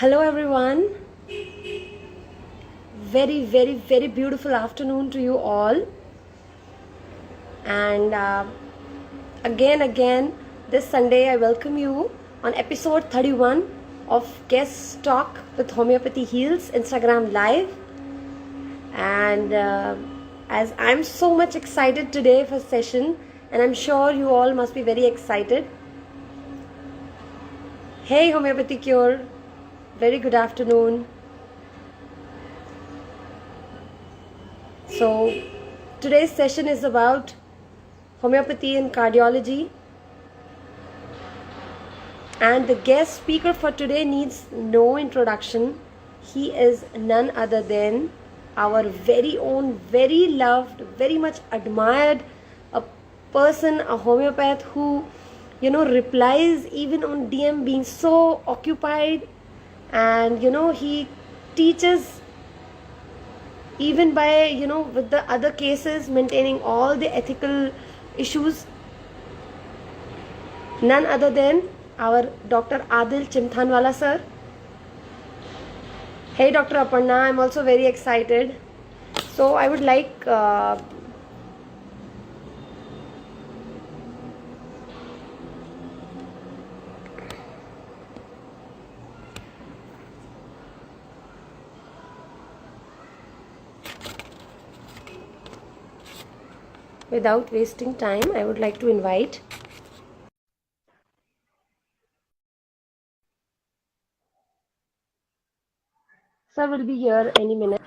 Hello everyone. Very beautiful afternoon to you all. And again, this Sunday I welcome you on episode 31 of Guest Talk with Homeopathy Heals Instagram Live. And as I'm so much excited today for session, and I'm sure you all must be very excited. Hey Homeopathy Cure, very good afternoon. So today's session is about homeopathy and cardiology, and the guest speaker for today needs no introduction. He is none other than our very own, very loved, very much admired a person, a homeopath who replies even on DM, being so occupied, and he teaches even by with the other cases, maintaining all the ethical issues. None other than our Dr. Adil Chimthanwala sir. Hey Dr. Aparna, I'm also very excited. So I would like without wasting time, I would like to invite sir. Will be here any minute.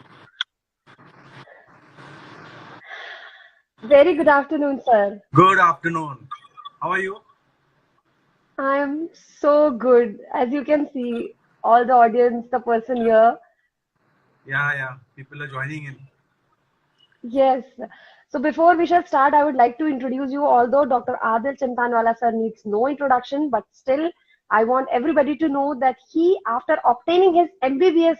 Very good afternoon, sir. Good afternoon. How are you? I am so good. As you can see, all the audience, the person here. Yeah. People are joining in. Yes. So before we shall start, I would like to introduce you, although Dr. Adil Chimtanwala sir needs no introduction, but still I want everybody to know that he, after obtaining his MBBS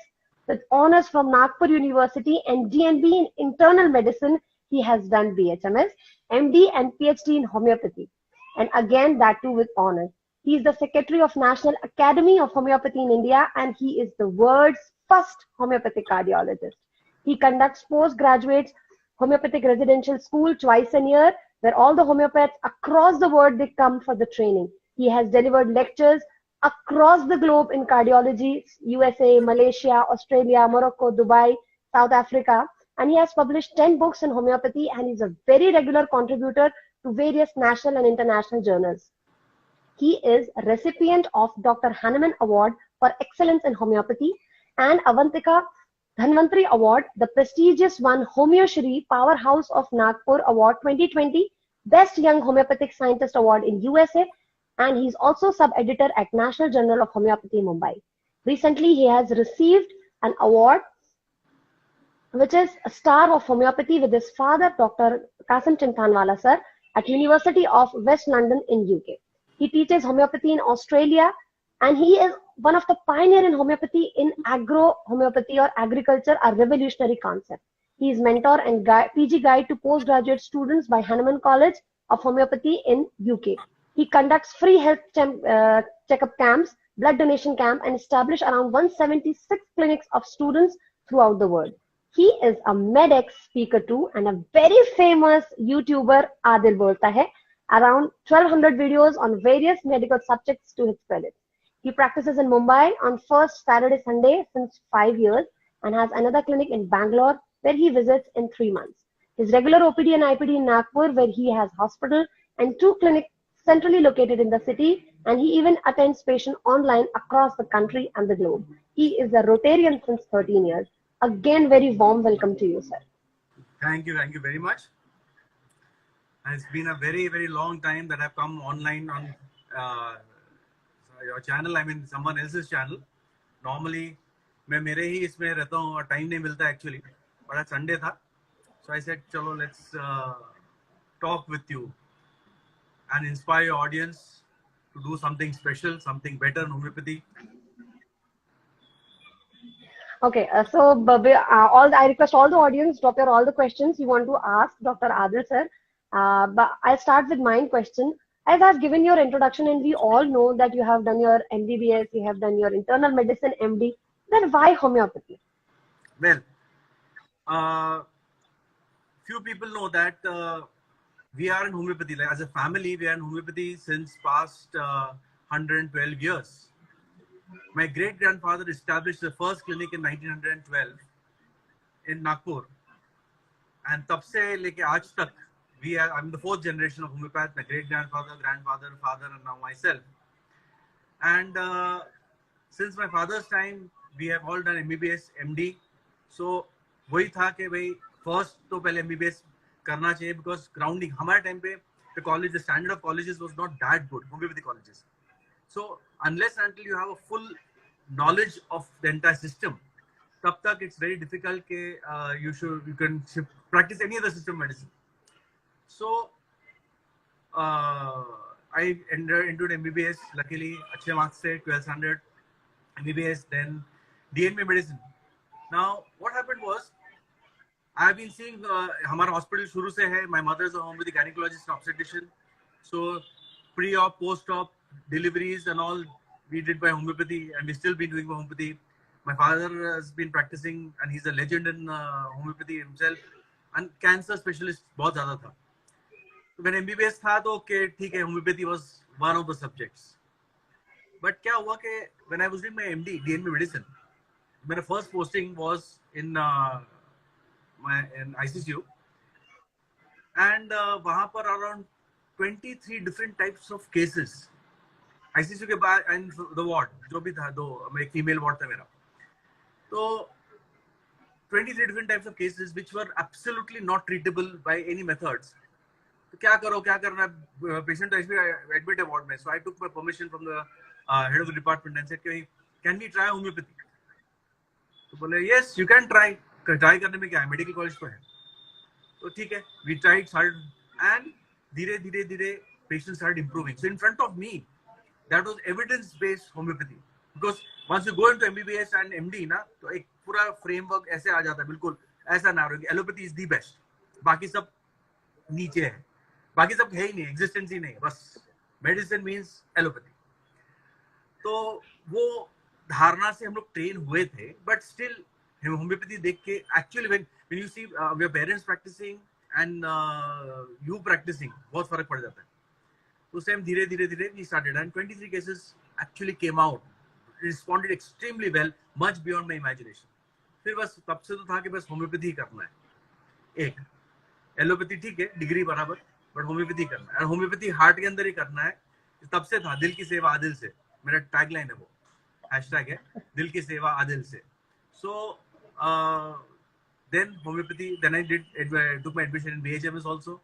with honors from Nagpur University and DNB in internal medicine, he has done BHMS, MD and PhD in homeopathy. And again, that too with honors. He is the Secretary of National Academy of Homeopathy in India, and he is the world's first homeopathic cardiologist. He conducts postgraduate homeopathic residential school twice a year, where all the homeopaths across the world they come for the training. He has delivered lectures across the globe in cardiology, USA, Malaysia, Australia, Morocco, Dubai, South Africa, and he has published 10 books in homeopathy, and is a very regular contributor to various national and international journals. He is a recipient of Dr. Hanuman Award for Excellence in Homeopathy and Avantika Dhanvantri Award, the prestigious one Homeoshri Powerhouse of Nagpur Award 2020, Best Young Homeopathic Scientist Award in USA, and he's also sub-editor at National Journal of Homeopathy, Mumbai. Recently, he has received an award, which is a Star of Homeopathy, with his father, Dr. Kasim Chimthanwala sir, at University of West London in UK. He teaches homeopathy in Australia, and he is one of the pioneers in homeopathy in agro-homeopathy or agriculture, a revolutionary concept. He is mentor and PG guide to postgraduate students by Hanuman College of Homeopathy in UK. He conducts free health checkup camps, blood donation camp, and established around 176 clinics of students throughout the world. He is a MedX speaker too, and a very famous YouTuber, Adil Bolta Hai, around 1200 videos on various medical subjects to his credit. He practices in Mumbai on first Saturday, Sunday since 5 years, and has another clinic in Bangalore where he visits in 3 months. His regular OPD and IPD in Nagpur, where he has hospital and 2 clinics centrally located in the city, and he even attends patients online across the country and the globe. He is a Rotarian since 13 years. Again, very warm welcome to you, sir. Thank you very much. It's been a very long time that I've come online on your channel. I mean someone else's channel. Normally मैं मेरे ही इसमें रहता हूँ और time नहीं मिलता actually. But आज Sunday था, so I said चलो let's talk with you and inspire your audience to do something special, something better in homeopathy. Okay, so I request all the audience drop all the questions you want to ask Dr. Adil sir. But I'll start with my question. as I've given your introduction and we all know that you have done your MBBS, you have done your internal medicine MD, then why homeopathy? Well, few people know that we are in homeopathy. Like as a family, we are in homeopathy since past 112 years. My great grandfather established the first clinic in 1912 in Nagpur, and तब से लेके आज तक we are. I'm the fourth generation of homeopath. My great grandfather, grandfather, father, and now myself. And since my father's time, we have all done MBBS, MD. So वही था कि भाई first तो पहले MBBS करना चाहिए because grounding हमारे time पे the standard of colleges was not that good, homeopathy colleges. So unless and until you have a full knowledge of the entire system, तब तक it's very difficult कि you can practice any other system of medicine. So I entered into MBBS. Luckily, अच्छे marks से 12 standard MBBS, then DNB medicine. Now what happened was I have been seeing हमारा hospital शुरू से है. My mother is a homeopathic gynecologist and obstetrician. So pre-op, post-op, deliveries and all we did by homeopathy, and we still been doing by homeopathy. My father has been practicing and he's a legend in homeopathy himself. And cancer specialist बहुत ज़्यादा था. When MBBS था तो okay, ठीक है, homeopathy was one of the subjects. But क्या हुआ कि when I was doing my MD, DNB medicine, my first posting was in ICCU, and वहाँ पर around 23 different types of cases. ICCU के बाद and the ward जो भी था, एक female ward था मेरा, तो 23 different types of cases which were absolutely not treatable by any methods. तो क्या करना है, patient तो admit है ward में. So I took my permission from the head of the department and said, can we try homeopathy? तो बोले yes, you can try. Try करने में क्या है, मेडिकल कॉलेज तो है. तो ठीक है, we tried, started, and धीरे patients started improving. So in front of me, that was evidence-based homeopathy. Because once you go into MBBS and MD ना, तो एक पूरा framework ऐसे आ जाता है, बिल्कुल ऐसा ना हो कि एलोपैथी is the best, बाकी सब नीचे है, बाकी सब है ही नहीं, existence ही नहीं, बस medicine means एलोपैथी. तो वो धारणा से हम लोग ट्रेन हुए थे, but still homeopathy देख के actually when you see your parents practicing and you practicing, बहुत फर्क पड़ जाता है. तो उस टाइम धीरे we started, and 23 cases actually came out, responded extremely well, much beyond my imagination. फिर बस तब से तो था कि बस होम्योपैथी करना है. एक एलोपैथी ठीक है, डिग्री बराबर, बट होम्योपैथी करना है, और होम्योपैथी हार्ट के अंदर ही करना है. तब से था, दिल की सेवा आदिल से, मेरा टैगलाइन है, वो हैशटैग है, दिल की सेवा आदिल से. So then homeopathy, then I took my admission in BHMS also,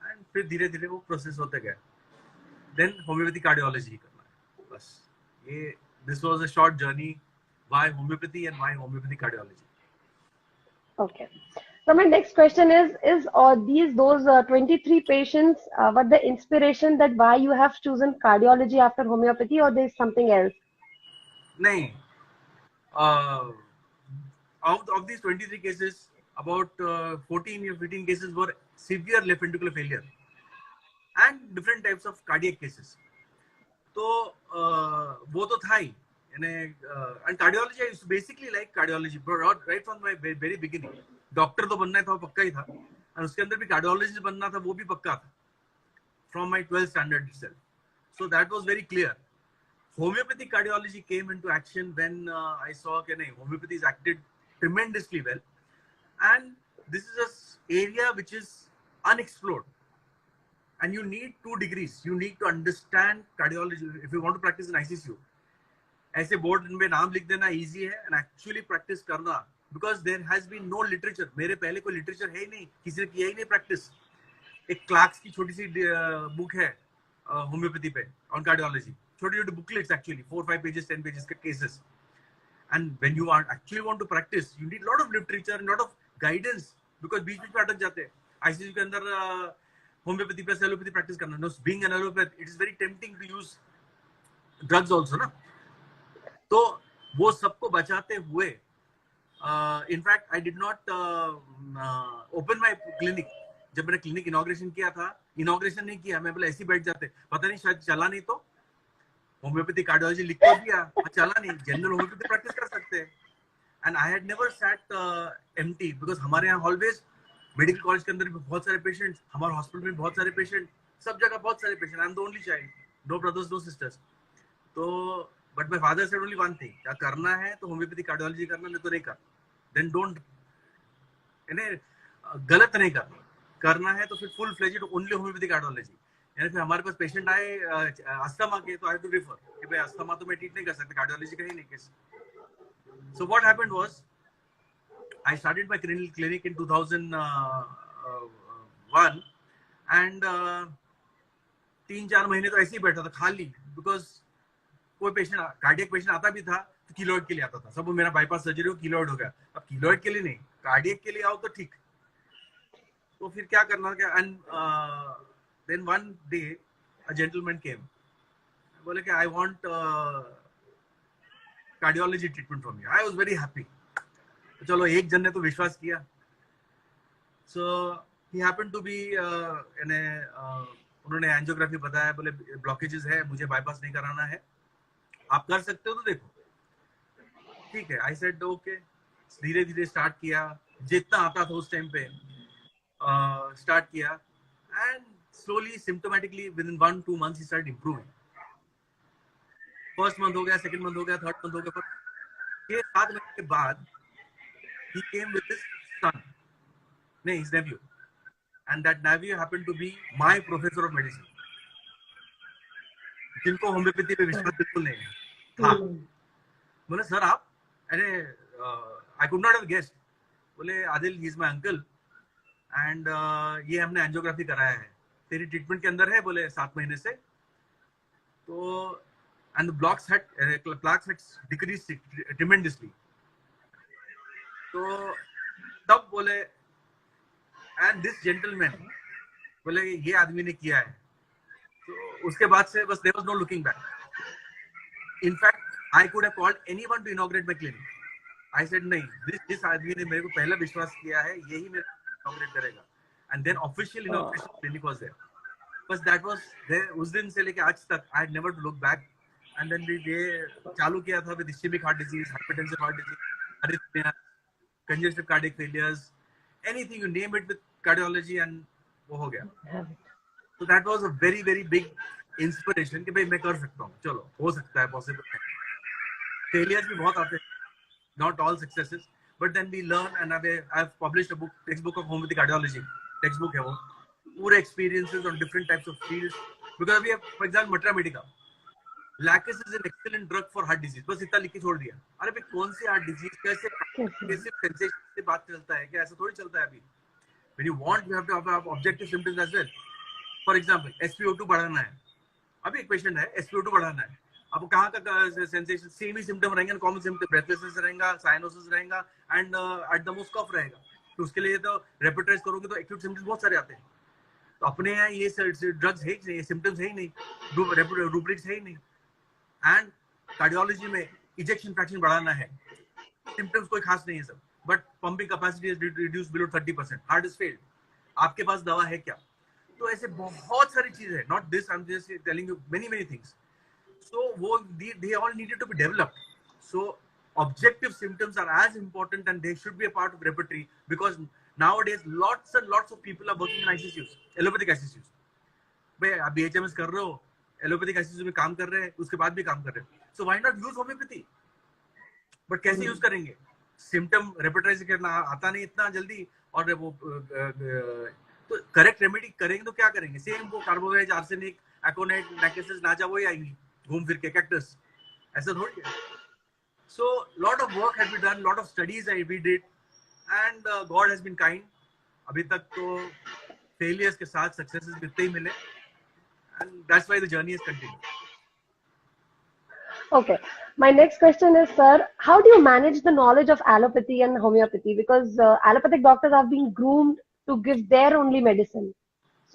and फिर धीरे वो प्रोसेस होते गया. Then homeopathy cardiology ही करना है, बस ये. This was a short journey why homeopathy and why homeopathy cardiology. Okay. So my next question is those 23 patients were the inspiration that why you have chosen cardiology after homeopathy, or there is something else? नहीं. Of these 23 cases, about 14 or 15 cases were severe left ventricular failure and different types of cardiac cases. तो वो तो था ही, and cardiology I basically like cardiology right from my very beginning. Doctor तो बनना था, वो पक्का ही था, और उसके अंदर भी कार्डियोलॉजिस्ट बनना था, वो भी पक्का था from my 12th standard itself. So that was very clear. Homeopathic cardiology came into action when I saw that homeopathy is acted tremendously well, and this is an area which is unexplored, and you need 2 degrees. You need to understand cardiology if you want to practice in ICCU. ऐसे board में नाम लिख देना easy है, and actually practice करना, because there has been no literature. मेरे पहले कोई literature है ही नहीं, किसी ने किया ही नहीं practice. एक क्लार्क्स की छोटी सी बुक है होम्योपैथी पे on cardiology, छोटे booklets actually, 4-5 pages, 10 pages के cases. And when you actually want to practice, you need a lot of literature and a lot of guidance, because बीच में अटक जाते हैं. ICCU के अंदर होम्योपैथी प्लस एलोपैथी प्रैक्टिस करना. No, being an allopathy, it is very tempting to use drugs also, ना. तो वो सबको बचाते हुए, in fact I did not open my clinic जब मैंने क्लिनिक इनॉग्रेशन किया था, इनॉग्रेशन नहीं किया, मैं बोला ऐसे बैठ जाते, पता नहीं शायद चला नहीं तो होम्योपैथी कार्डियोलॉजी लिख तो दिया, चला नहीं, जनरल होम्योपैथी प्रैक्टिस कर सकते हैं। And I had never sat empty, because हमारे यहाँ ऑलवेज मेडिकल कॉलेज के अंदर भी बहुत सारे पेशेंट्स, हमारे हॉस्पिटल में बहुत सारे पेशेंट, सब जगह बहुत सारे patient, I am the only child, no brothers no sisters. तो but my father said only one thing, क्या करना है तो होम्योपैथी कार्डियोलॉजी करना, नहीं तो नहीं कर, देन डोंट, इन्हें गलत नहीं करना, करना है तो फिर full fledged only homeopathy cardiology. यानी फिर हमारे पास पेशेंट आए अस्थमा के, तो आई हैव टू रिफर कि भाई अस्थमा तो मैं ट्रीट नहीं कर सकता, कार्डियोलॉजी का ही नहीं case. So what happened was I started my clinic in 2001 and 3-4 महीने तो ऐसे ही बैठा था खाली, बिकॉज कोई पेशेंट कार्डियक पेशेंट आता भी था तो कीलोइड के लिए आता था, सब मेरा बाईपास सर्जरी हो कीलोइड हो गया, अब कीलोइड के लिए नहीं कार्डियक के लिए आओ तो ठीक। तो फिर क्या करना क्या, and then one day a gentleman came, बोले कि I want cardiology treatment from you. I was very happy, चलो एक जन ने तो विश्वास किया। So he happened to be उन्होंने एंजियोग्राफी बताया, बोले ब्लॉकेजेस है, मुझे बाईपास नहीं कराना है, आप कर सकते हो तो देखो, ठीक है। आई सेड ओके, धीरे धीरे स्टार्ट किया, जितना आता था उस टाइम पे स्टार्ट किया, and slowly symptomatically with in 1-2 months he start improving. First month हो गया, सेकंड मंथ हो गया, थर्ड मंथ हो गया, 6-7 महीने के बाद he came with his son, no, his nephew, and that nephew happened to be my professor of medicine, जिनको होम्योपैथी पे विश्वास बिल्कुल नहीं है था। बोले सर आप, अरे I could not have guessed, बोले Adil he is my uncle and ये हमने एंजियोग्राफी कराया है, तेरी ट्रीटमेंट के अंदर है, बोले 7 महीने से, तो and the plaques had decreased tremendously. तो तब बोले, एंड दिस जेंटलमैन, बोले ये आदमी ने किया है, तो उसके बाद से बस there was no looking back. In fact I could have called anyone to inaugurate my clinic, I said नहीं, जिस आदमी ने मेरे को पहला विश्वास किया है यही मेरे इनॉग्रेट करेगा, and then official inauguration clinic was there. बस दैट वाज देयर, उस दिन से लेके आज तक I had never to look back. And then we चालू किया था with ischaemic heart disease, hypertensive heart disease, arrhythmia, congestive cardiac failures, anything you name it with cardiology, and वो हो गया। So that was a very very big inspiration कि भाई मैं कर सकता हूँ, चलो हो सकता है, possible है। Failures भी बहुत आते हैं, not all successes, but then we learn, and I've published a book, textbook of homeopathy cardiology, textbook है वो, पूरे experiences on different types of fields, because अभी for example materia medica, lachesis is an excellent drug for heart disease, बस इतना लिख के छोड़ दिया। अरे भाई कौन सी हार्ट डिजीज, कैसे सिर्फ सेंसेशन से बात चलता है क्या, ऐसा थोड़ी चलता है अभी। When you want you have to have objective symptoms as well. For example SpO2 बढ़ाना है, अभी एक पेशेंट है SpO2 बढ़ाना है, आपको कहाँ का सेंसेशन, सेम ही सिम्टम रहेंगे, कॉमन सिम्टम, ब्रेथलेसनेस रहेगा, साइनोसिस रहेगा, एंड एट द मोस्ट कफ रहेगा। तो उसके लिए तो रेपिटाइज करोगे तो एक्यूट सिम्टम्स बहुत सारे आते हैं। तो अपने यहाँ ये ड्रग्स है ही नहीं, सिम्टम्स है ही नहीं, रूब्रिक्स है ही नहीं। एंड कार्डियोलॉजी में इजेक्शन फ्रैक्शन बढ़ाना है, सिम्टम्स कोई खास नहीं है सब, but pumping capacity is reduced below 30%, heart is failed, आपके पास दवा है क्या? तो ऐसे बहुत सारी चीजें हैं, not this, I am just telling you many things. So वो they all needed to be developed. So objective symptoms are as important and they should be a part of repertory, because nowadays lots and lots of people are working in ICUs, allopathic ICUs। भाई आप BHMS कर रहे हो, allopathic ICU में काम कर रहे हैं, उसके बाद भी काम कर रहे हैं, so why not use homeopathy? But कैसे यूज करेंगे? सिम्टम रेपिटाइज करना आता नहीं इतना जल्दी, और वो तो करेक्ट रेमेडी करेंगे तो क्या करेंगे? सेम वो कार्बोवेज, आर्सेनिक, एकोनाइट, लैकेसिस, नाजा वही आएंगी घूम फिर के, कैक्टस, ऐसा थोड़ी है। So lot of work has been done, lot of studies we did, and God has been kind. अभी तक तो failures के साथ successes मिलते ही मिले, and that's why the journey has continued. Okay, my next question is, sir, how do you manage the knowledge of allopathy and homeopathy? Because allopathic doctors have been groomed to give their only medicine.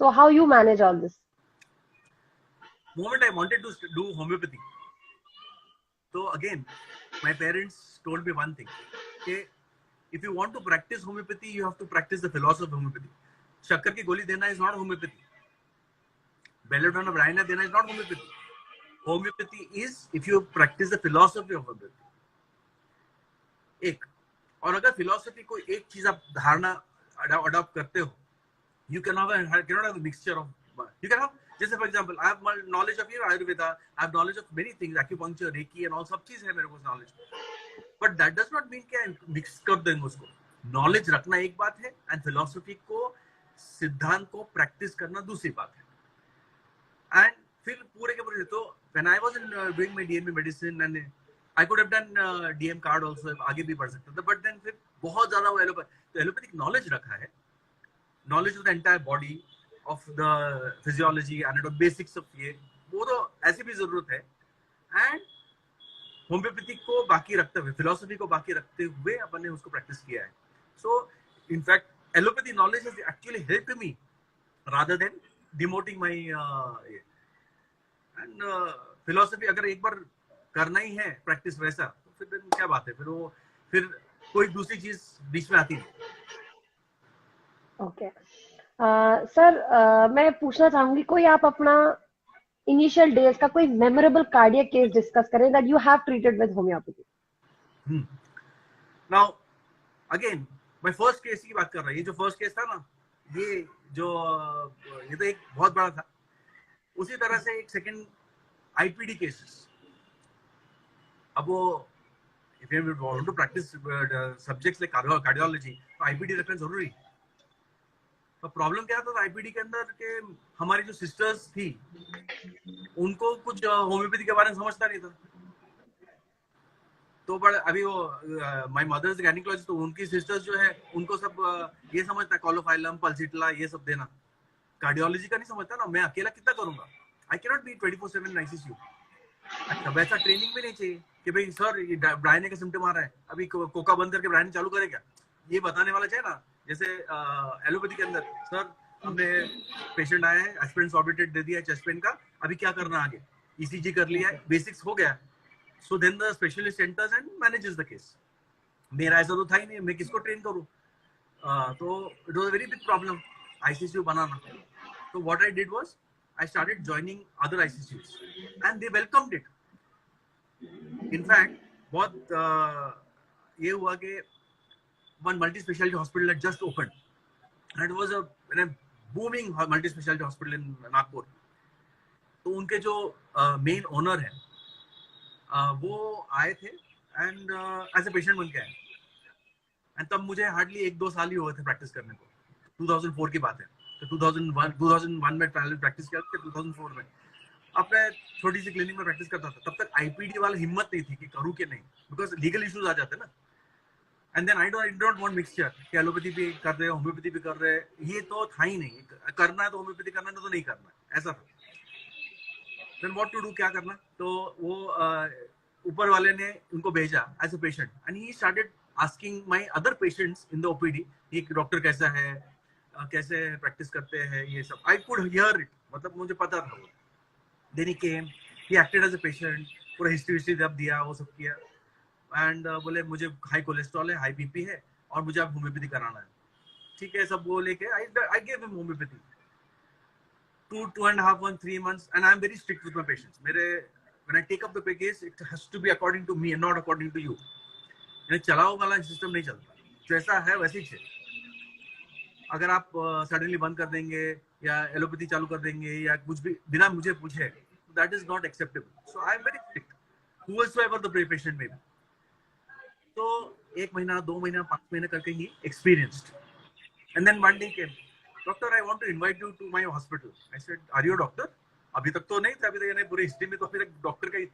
So how you manage all this? Moment I wanted to do homeopathy, so again my parents told me one thing, okay, if you want to practice homeopathy you have to practice the philosophy of homeopathy. शक्कर की गोली देना is not homeopathy, belladonna ब्राइना देना is not homeopathy. Homeopathy is if you practice the philosophy of homeopathy. एक और अगर philosophy को एक चीज आप धारणा अडॉप्ट करते हो, you cannot have a mixture of, you can have, जैसे for example I have knowledge of Ayurveda, I have knowledge of many things, acupuncture, Reiki and all, सब चीज है मेरे को knowledge, but that does not mean कि mix कर देंगे उसको. Knowledge रखना एक बात है and philosophy को, सिद्धांत को practice करना दूसरी बात है. And फिर पूरे के पूरे तो when I was doing my DME medicine and I could have done DM card also, आगे भी बढ़ सकता था, but then फिर बहुत ज्यादा वो एलोपैथिक knowledge रखा है, knowledge of the entire body, of the physiology, anatomy, basics of ये, वो तो ऐसी भी जरूरत है. एंड होम्योपैथी को बाकी रखते हुए, फिलोसफी को बाकी रखते हुए अपन ने उसको प्रैक्टिस किया है. So in fact allopathy knowledge has actually helped me rather than demoting my end philosophy. अगर एक बार करना ही है प्रैक्टिस वैसा, तो फिर क्या बात है, फिर कोई दूसरी चीज बीच में आती नहीं. ओके सर, मैं पूछना चाहूंगी, कोई आप अपना इनिशियल डेज का कोई मेमोरेबल कार्डियक केस डिस्कस करें that you have treated with homeopathy. Now again मैं फर्स्ट केस की बात कर रहा हूँ. ये जो फर्स्ट केस था ना, ये तो एक बहुत बड़ा था. उसी तरह से एक सेकंड आईपीडी केसेस. अब वो if you want to practise subjects like cardiology, तो आईपीडी रखना जरूरी. तो प्रॉब्लम क्या था आईपीडी के अंदर के हमारी जो सिस्टर्स थी, उनको कुछ होम्योपैथी के बारे में समझता नहीं था. तो बड़ा अभी वो माय मदर्स गायनेकोलॉजिस्ट, तो उनकी सिस्टर्स जो है उनको सब ये समझता है, कॉलोफाइलम, पल्सिटला, ये सब देना. कार्डियोलॉजी का नहीं समझता ना. मैं अकेला कितना करूंगा. I can not B 24/7 ICU. अच्छा, वैसा ट्रेनिंग भी नहीं चाहिए कि भाई सर ये ब्रायने का सिम्टम आ रहा है, अभी कोका बंद करके ब्रायने चालू करे क्या, ये बताने वाला चाहिए ना. जैसे एलोपैथी के अंदर सर हमने पेशेंट आया है, एस्पिरिन सॉर्बिटेट दे दिया है चेस्ट पेन का, अभी क्या करना आगे, ईसीजी कर लिया है, बेसिक्स हो गया. So then the specialist enters and manages the case. मेरा ऐसा तो था ही नहीं, मैं किसको ट्रेन करूं. तो it was a very big problem ICU बनाना. तो what I did was I started joining other ICCUs and they welcomed it. In fact, बहुत ये हुआ कि one multi-specialty hospital had just opened and it was a booming multi-specialty hospital in Nagpur. तो उनके जो main owner हैं वो आए थे एंड एज ए पेशेंट बन के आए. एंड तब मुझे हार्डली 1-2 साल ही हुए थे प्रैक्टिस करने को. 2004 की बात है. तो 2001 में प्रैक्टिस किया था. 2004 में अब मैं छोटी सी क्लिनिक में प्रैक्टिस करता था. तब तक आईपीडी वाला हिम्मत नहीं थी कि करूं कि नहीं, बिकॉज लीगल इश्यूज आ जाते ना. And then I don't want mixture कि एलोपैथी भी कर रहे हैं, होम्योपैथी भी कर रहे हैं. ये तो था ही नहीं. करना है तो होम्योपैथी करना है, तो नहीं करना है, ऐसा था. देन व्हाट टू डू, क्या करना. तो वो ऊपर वाले ने उनको भेजा as a patient and he started asking my other patients in the OPD, ये डॉक्टर कैसा है, कैसे प्रैक्टिस करते हैं, ये सब. आई कुड हियर इट, मतलब मुझे पता था वो. Then he came, he acted as a patient, पूरा हिस्ट्री जब दिया, वो सब किया. एंड बोले मुझे हाई कोलेस्ट्रॉल है, हाई बीपी है और मुझे आप होम्योपैथी कराना है. ठीक है, सब वो लेके I give him homeopathy 2.5 months, 3 months, and I'm very strict with my patients. When I take up the case, it has to be according to me and not according to you. चलाओ वाला system नहीं चलता. जैसा है वैसे ही चाहिए. अगर आप सडनली बंद कर देंगे या एलोपैथी चालू कर देंगे या कुछ भी बिना मुझे पूछे, that is not acceptable. So I am very strict whoever the patient may be. तो 1 महीना, 2 महीना, 5 महीने करके ही experienced. And then one day came, doctor I want to invite you to my hospital. I said are you doctor. अभी तक तो नहीं था, अभी तक पूरी हिस्ट्री में तो अभी तक डॉक्टर का ही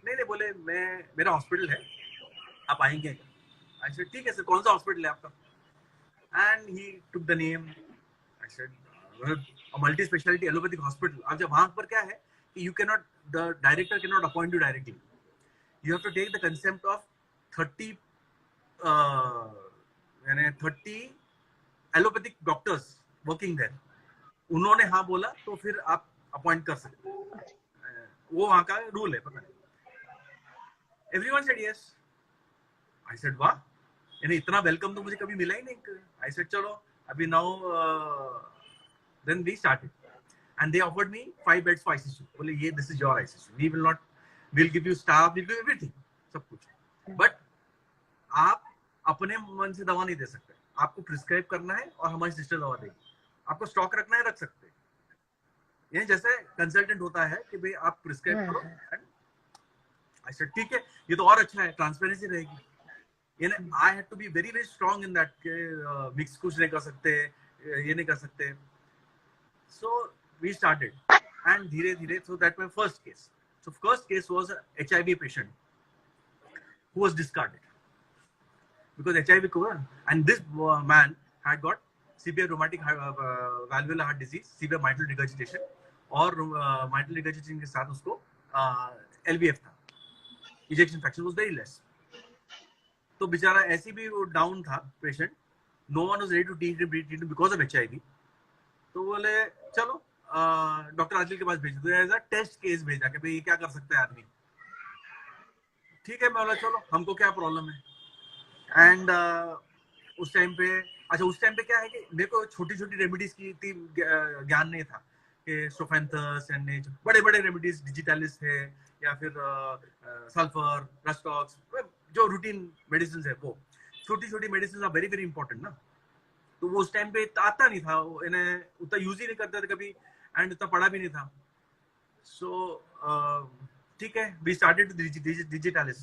नहीं. बोले मेरा हॉस्पिटल है, आप आएंगे. आई सेड ठीक है सर, कौन सा हॉस्पिटल है आपका. And he took the name. I said, a multi-specialty allopathic hospital. अब जब वहाँ पर क्या है कि the director cannot appoint you directly. You have to take the concept of 30 allopathic doctors working there. उन्होंने हाँ बोला तो फिर आप अपॉइंट कर सकते हैं. वो वहाँ का रूल है, पता नहीं. Everyone said yes. I said वाह, यानी इतना वेलकम तो मुझे कभी मिला ही नहीं. आई सेड चलो अभी now then we started and they offered me 5 beds for ICU. बोले ये this is your ICU, we will not, we'll give you staff, we'll give you everything, सब कुछ, but आप अपने मन से दवा नहीं दे सकते, आपको प्रिस्क्राइब करना है और हमारी सिस्टर दवा देगी, आपको स्टॉक रखना है रख सकते हैं, ये जैसे कंसल्टेंट होता है कि भाई आप प्रिस्क्राइब करो, अच्छा ठीक है, ये तो और अच्छा है, ट्रांसपेरेंसी रहेगी, यानी I had to be very very strong in that के मिक्स कुछ नहीं कर सकते, ये नहीं कर सकते, सो वी स्टार्टेड एंड धीरे धीरे, so that my first case, so first case was HIV patient who was discarded because HIV cover, and this man had got severe rheumatic valvular heart disease, severe mitral regurgitation, और mitral regurgitation के साथ उसको LVF था, ejection fraction was very less, तो बेचारा ऐसे भी वो डाउन था patient, no one was ready to treat him because of HIV, तो बोले चलो डॉक्टर आदिल के पास भेज दो, एज अ टेस्ट केस भेजा कि भाई ये क्या कर सकता है आदमी, ठीक है, मैं बोला चलो हमको क्या प्रॉब्लम है, एंड उस टाइम पे, अच्छा उस टाइम पे क्या है कि मेरे को छोटी छोटी रेमेडीज की ज्ञान नहीं था कि स्टोफेंथस एंड बड़े बड़े रेमेडीज, डिजिटालिस है या फिर सल्फर, रस्टॉक्स, जो रूटीन मेडिसिन है, वो छोटी छोटी medicine are very very important ना, तो वो उस टाइम पे आता नहीं था, इन्हें उतना यूज ही नहीं करते थे कभी, एंड उतना पढ़ा भी नहीं था, सो ठीक है, we started digitalis,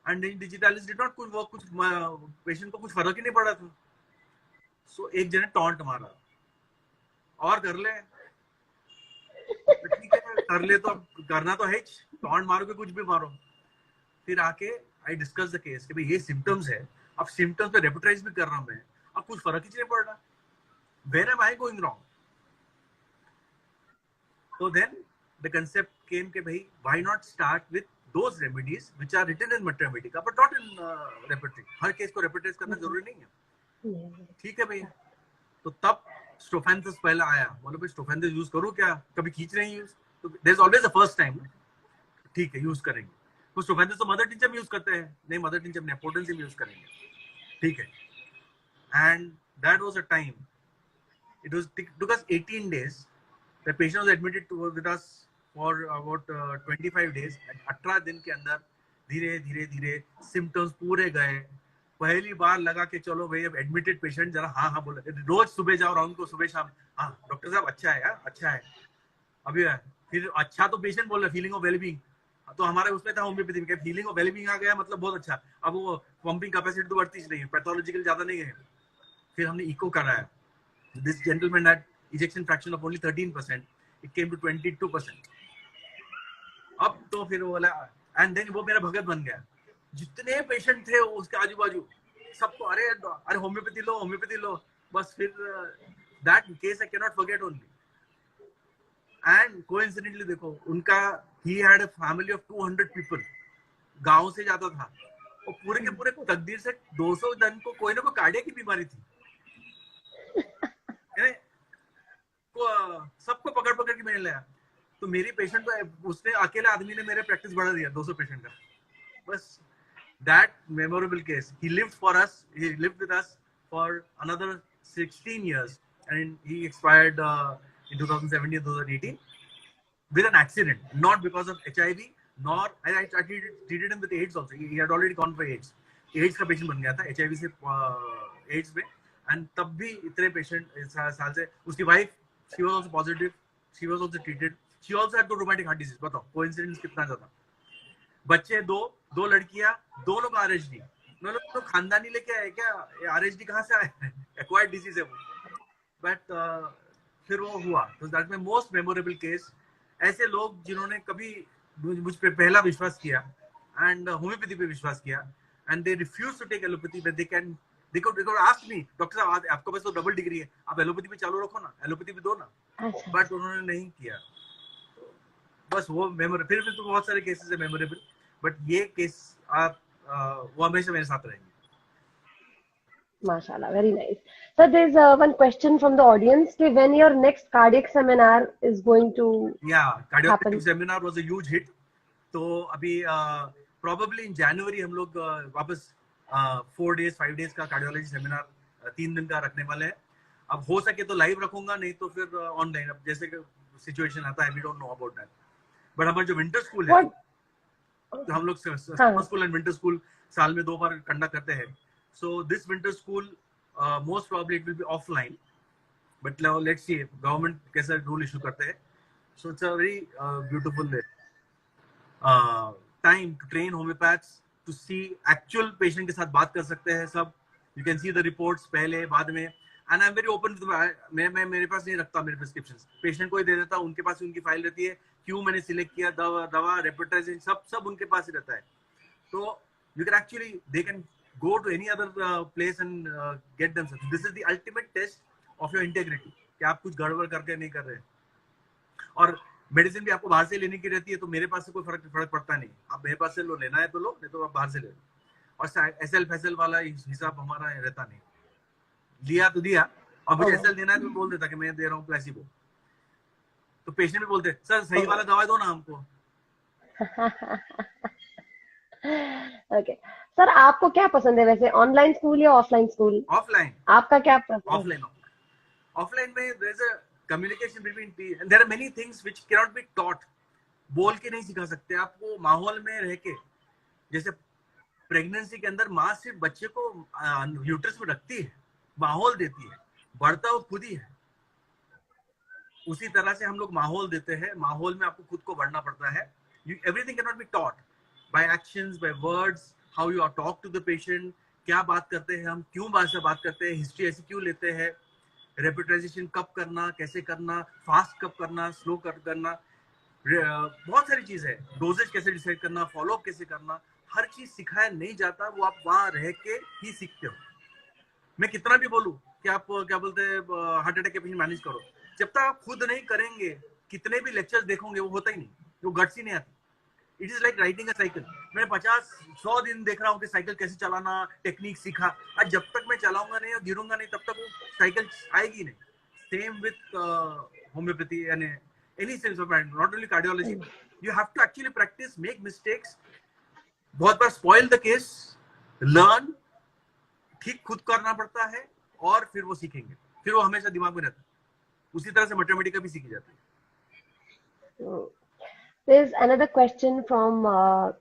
and digitalis did not कुछ वर्क, कुछ पेशेंट को कुछ फर्क ही नहीं पड़ा था, सो एक जने टॉन्ट मारा, और कर ले, ठीक है कर ले, तो करना तो है, टॉन्ट मारो के कुछ भी मारो, फिर आके आई डिस्कस द केस कि भाई ये सिम्टम्स है, अब सिम्टम्स पे रेपिटाइज भी कर रहा हूं मैं, अब कुछ फर्क ही नहीं पड़ रहा, where am I going wrong, so then the concept came कि भाई why not start with those remedies which are written in Mathematica but not in repertory, her case को रेपिटाइज करना जरूरी नहीं है, ठीक है भैया, तो तब स्टोफेंथस पहला आया, बोलो भाई स्टोफेंथस यूज करूं क्या, कभी खींच रहे हैं यूज, तो there is always a first time, ठीक है यूज करेंगे, तो स्टोफेंथस तो मदर टिंचर में यूज करते हैं, नहीं मदर टिंचर में पोटेंसी में यूज करेंगे, ठीक है, and that was a time, it was took us 18 days, the patient was admitted with us for about 25 days, 18 दिन के अंदर धीरे धीरे धीरे सिम्टम्स पूरे गए, पहली बार लगा कि चलो भाई अब एडमिटेड पेशेंट जरा हाँ हाँ बोले, रोज सुबह जाओ राउंड को, सुबह शाम, हाँ डॉक्टर साहब अच्छा है यार, अच्छा है, अभी है, फिर अच्छा तो पेशेंट बोल रहा फीलिंग ऑफ वेलबींग, तो हमारे उसमें था होम्योपैथी में फीलिंग ऑफ वेलबींग आ गया मतलब बहुत अच्छा, अब वो पंपिंग कैपेसिटी तो बढ़ती नहीं है, पैथोलॉजिकल ज्यादा नहीं है, फिर हमने इको कराया, this gentleman had ejection fraction of only 13%, it came to 22%, अब तो फिर वो बोला, एंड देन वो मेरा भगत बन गया, जितने पेशेंट थे उसके आजू बाजू सबको अरे अरे होम्योपैथी लो, होम्योपैथी लो, बस फिर that case I can not forget only, and coincidentally देखो उनका, he had a family of 200 people, गांव से जाता था, और पूरे के पूरे तकदीर से 200 जन को कोई ना कोई कार्डियक की बीमारी थी, सबको पकड़ पकड़ के मैंने लिया, तो मेरी पेशेंट को उसने अकेले आदमी ने मेरे प्रैक्टिस बढ़ा दिया 200 पेशेंट का, बस that memorable case, he lived with us for another 16 years, and he expired in 2017 2018 with an accident, not because of HIV, nor I treated him with AIDS also, he had already gone for AIDS का patient बन गया था, HIV से AIDS में, and तब भी इतने patient साल से, उसकी wife she was also positive, she was also treated, she also had rheumatic heart disease, बताओ कोइंसिडेंस कितना ज्यादा, बच्चे दो लड़कियां, दोनों का RHD, मतलब तो खानदानी लेके आए क्या, RHD कहाँ से आए, एक्वायर्ड डिजीज है वो, बट फिर वो हुआ, तो that my most memorable case, ऐसे लोग जिन्होंने कभी मुझ पे पहला विश्वास किया एंड होम्योपैथी पे विश्वास किया, and they refuse to take allopathy, but they could ask me, doctor साहब आपके पास तो डबल डिग्री है, आप एलोपैथी पे चालू रखो ना, एलोपैथी भी दो ना, बट उन्होंने नहीं किया, बस वो मेमोरेबल, फिर तो बहुत सारे केसेस है मेमोरेबल, बट ये केस आप वो हमेशा मेरे साथ रहेंगे। Mashallah, very nice. So there's one question from the audience, कि when your next cardiac seminar is going to cardiac seminar was a huge hit, तो अभी probably in January हम लोग वापस 4 days 5 days का कार्डियोलॉजी सेमिनार 3 दिन का रखने वाले हैं, अब हो सके तो लाइव रखूंगा, नहीं तो फिर ऑनलाइन, अब जैसे सिचुएशन आता है, we don't know about that. But हमारा जो विंटर स्कूल है, तो हम लोग summer school and winter school साल में 2 बार कंडक्ट करते हैं। So this winter school most probably it will be offline, but let's see government कैसा रूल इशू करते हैं। So it's a very beautiful time to train homeopaths, to see actual patient के साथ बात कर सकते हैं सब। You can see the reports पहले बाद में, and I am very open. मैं मेरे पास नहीं रखता मेरे प्रिस्क्रिप्शंस, पेशेंट को ही दे देता हूँ, उनके पास उनकी फाइल रहती है, क्यों मैंने सिलेक्ट किया दवा रेपेटाइजेशन सब उनके पास ही रहता है। तो you can actually they can go to any other place and get themselves. This is the ultimate test of your integrity कि आप कुछ गड़बड़ करके नहीं कर रहे हैं। और मेडिसिन भी आपको बाहर से लेने की रहती है, तो मेरे पास से कोई फर्क पड़ता नहीं। आप मेरे पास से लो, लेना है तो लो, नहीं तो आप बाहर से ले लो। और एसएल फैसल वाला हिसाब हमारा रहता नहीं, लिया तो दिया, और मुझे एसएल देना है तो बोल देता कि मैं दे रहा हूँ प्लेसिबो। तो पेशेंट भी बोलते सर सही वाला दवा दो ना हमको। ओके सर, आपको क्या पसंद है वैसे, ऑनलाइन स्कूल या ऑफलाइन स्कूल? ऑफलाइन। आपका क्या पसंद? ऑफलाइन में there is a communication between people, and there are many things which can not be taught. बोल के नहीं सिखा सकते, आपको माहौल में रह के। जैसे प्रेगनेंसी के अंदर माँ सिर्फ बच्चे को यूट्रस में रखती है, माहौल देती है, बढ़ता वो खुद ही है। उसी तरह से हम लोग माहौल देते हैं, माहौल में आपको खुद को बढ़ना पड़ता है। Everything can not be taught by actions, by words, how you are talk to the patient, क्या बात करते हैं हम, क्यों भाषा बात करते हैं, हिस्ट्री ऐसी क्यों लेते हैं, रेपिटाइजेशन कब करना, कैसे करना, फास्ट कब करना, स्लो कब करना, बहुत सारी चीज है, डोजेज कैसे डिसाइड करना, फॉलोअप कैसे करना, हर चीज सिखाया नहीं जाता, वो आप वहां रह के ही सीखते हो। मैं कितना भी बोलूं कि आप क्या बोलते हैं हार्ट अटैक के पेशेंट मैनेज करो, जब तक आप खुद नहीं करेंगे, कितने भी लेक्चर्स देखोगे, वो होता ही नहीं, वो गट्स ही नहीं आती। It is like riding a cycle. मैं 50-100 दिन देख रहा हूँ कि साइकिल कैसे चलाना, टेक्निक सीखा, आज जब तक मैं चलाऊंगा नहीं और गिरूंगा नहीं, तब तक वो साइकिल आएगी नहीं। सेम विथ होम्योपैथी यानी any sense of mind, not only cardiology. You have to actually practice, make mistakes, बहुत बार spoil the case, learn, ठीक खुद करना पड़ता है, और फिर वो सीखेंगे, फिर वो हमेशा दिमाग में रहता है। उसी तरह से मैथमेटिक्स भी सीखी जाती है। There's another question from